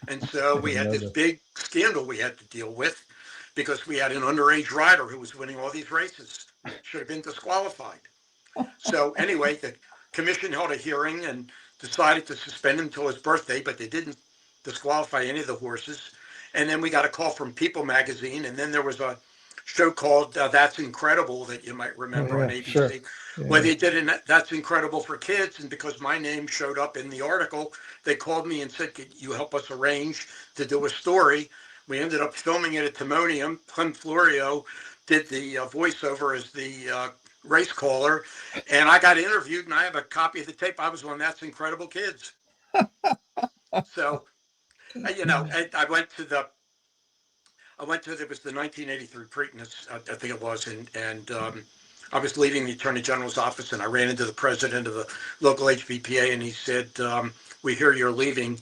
And so we had this big scandal we had to deal with because we had an underage rider who was winning all these races. Should have been disqualified. So anyway, the commission held a hearing and decided to suspend him until his birthday, but they didn't disqualify any of the horses. And then we got a call from People magazine, and then there was a show called That's Incredible that you might remember on ABC. Sure. Well, they did an That's Incredible for Kids, and because my name showed up in the article, they called me and said, could you help us arrange to do a story? We ended up filming it at Timonium. Clem Florio did the voiceover as the race caller, and I got interviewed, and I have a copy of the tape. I was on That's Incredible Kids. So, I went to there was the 1983 Preakness, I think it was, and I was leaving the Attorney General's office, and I ran into the president of the local HBPA, and he said, we hear you're leaving.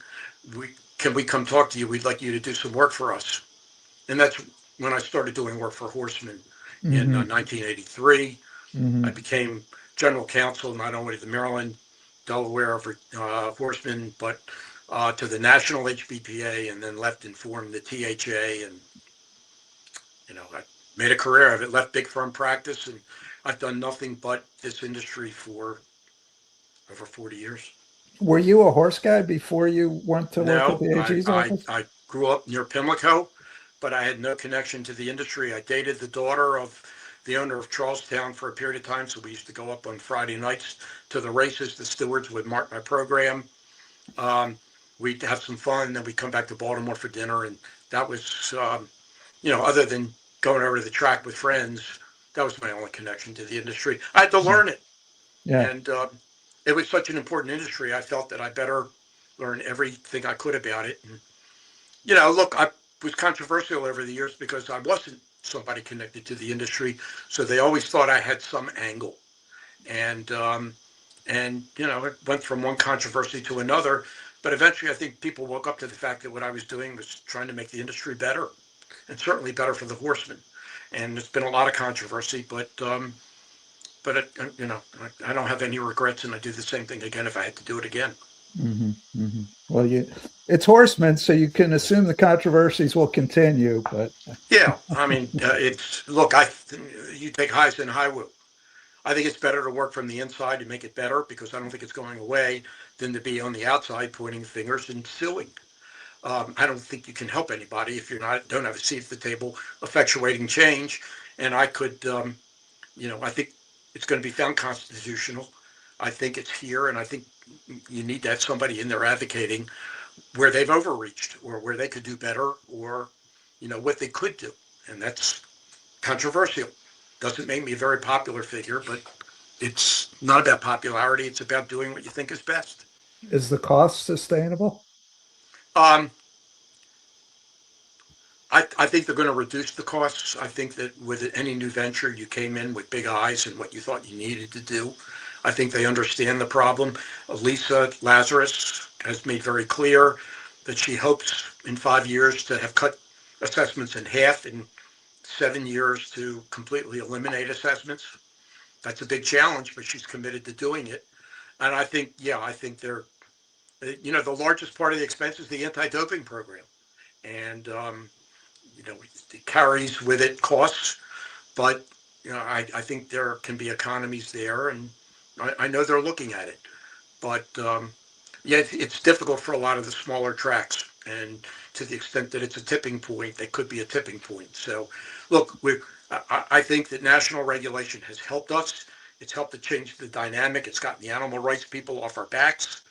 Can we come talk to you? We'd like you to do some work for us. And that's when I started doing work for Horsemen in 1983. I became general counsel, not only to the Maryland, Delaware Horsemen, but to the national HBPA, and then left and formed the THA, and I made a career of it, left big firm practice, and I've done nothing but this industry for over 40 years. Were you a horse guy before you went to work at the AG's office? I grew up near Pimlico, but I had no connection to the industry. I dated the daughter of the owner of Charlestown for a period of time, so we used to go up on Friday nights to the races. The stewards would mark my program. We'd have some fun, then we'd come back to Baltimore for dinner, and that was, other than going over to the track with friends, that was my only connection to the industry. I had to learn it. Yeah. And it was such an important industry. I felt that I better learn everything I could about it. And, look, I was controversial over the years because I wasn't somebody connected to the industry. So they always thought I had some angle. And it went from one controversy to another. But eventually, I think people woke up to the fact that what I was doing was trying to make the industry better, and certainly better for the horsemen. And there's been a lot of controversy, but I don't have any regrets, and I do the same thing again if I had to do it again. Well, it's Horsemen, so you can assume the controversies will continue. But yeah, I mean, you take HISA and HIWU. I think it's better to work from the inside to make it better, because I don't think it's going away, than to be on the outside pointing fingers and suing. I don't think you can help anybody if don't have a seat at the table effectuating change. And I could, I think it's going to be found constitutional. I think it's here, and I think you need to have somebody in there advocating where they've overreached, or where they could do better, or what they could do. And that's controversial. Doesn't make me a very popular figure, but it's not about popularity. It's about doing what you think is best. Is the cost sustainable? I think they're going to reduce the costs. I think that with any new venture, you came in with big eyes and what you thought you needed to do. I think they understand the problem. Lisa Lazarus has made very clear that she hopes in 5 years to have cut assessments in half, in 7 years to completely eliminate assessments. That's a big challenge, but she's committed to doing it. And I think they're, the largest part of the expense is the anti-doping program. And, it carries with it costs, but, I think there can be economies there, and I know they're looking at it. But, it's difficult for a lot of the smaller tracks, and to the extent that it's a tipping point, that could be a tipping point. So, look, I think that national regulation has helped us. It's helped to change the dynamic. It's gotten the animal rights people off our backs.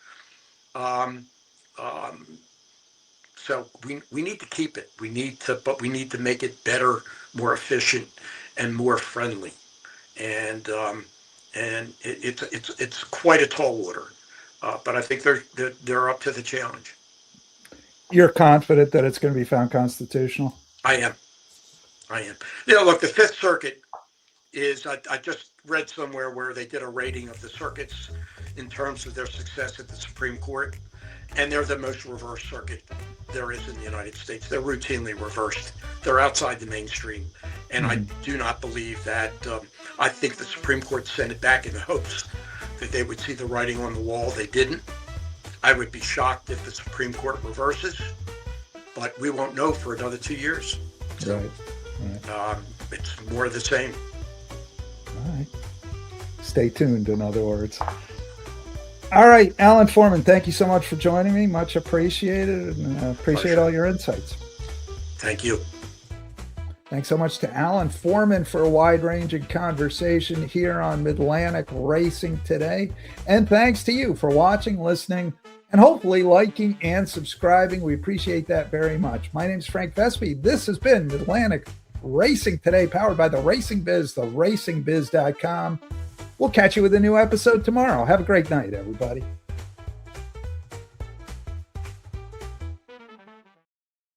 So we need to keep it. We need to make it better, more efficient, and more friendly. And it's quite a tall order. But I think they're up to the challenge. You're confident that it's going to be found constitutional? I am. Look, the Fifth Circuit is, I just read somewhere where they did a rating of the circuits in terms of their success at the Supreme Court, and they're the most reverse circuit there is in the United States. They're routinely reversed. They're outside the mainstream, and I do not believe that. I think the Supreme Court sent it back in the hopes that they would see the writing on the wall. They didn't. I would be shocked if the Supreme Court reverses, but we won't know for another 2 years. So, right. It's more of the same. All right. Stay tuned, in other words. All right, Alan Foreman, thank you so much for joining me. Much appreciated, and appreciate all your insights. Thank you. Thanks so much to Alan Foreman for a wide-ranging conversation here on Midlantic Racing Today. And thanks to you for watching, listening, and hopefully liking and subscribing. We appreciate that very much. My name is Frank Vespi. This has been Midlantic Racing Today, powered by the Racing Biz, the racingbiz.com. We'll catch you with a new episode tomorrow. Have a great night, everybody.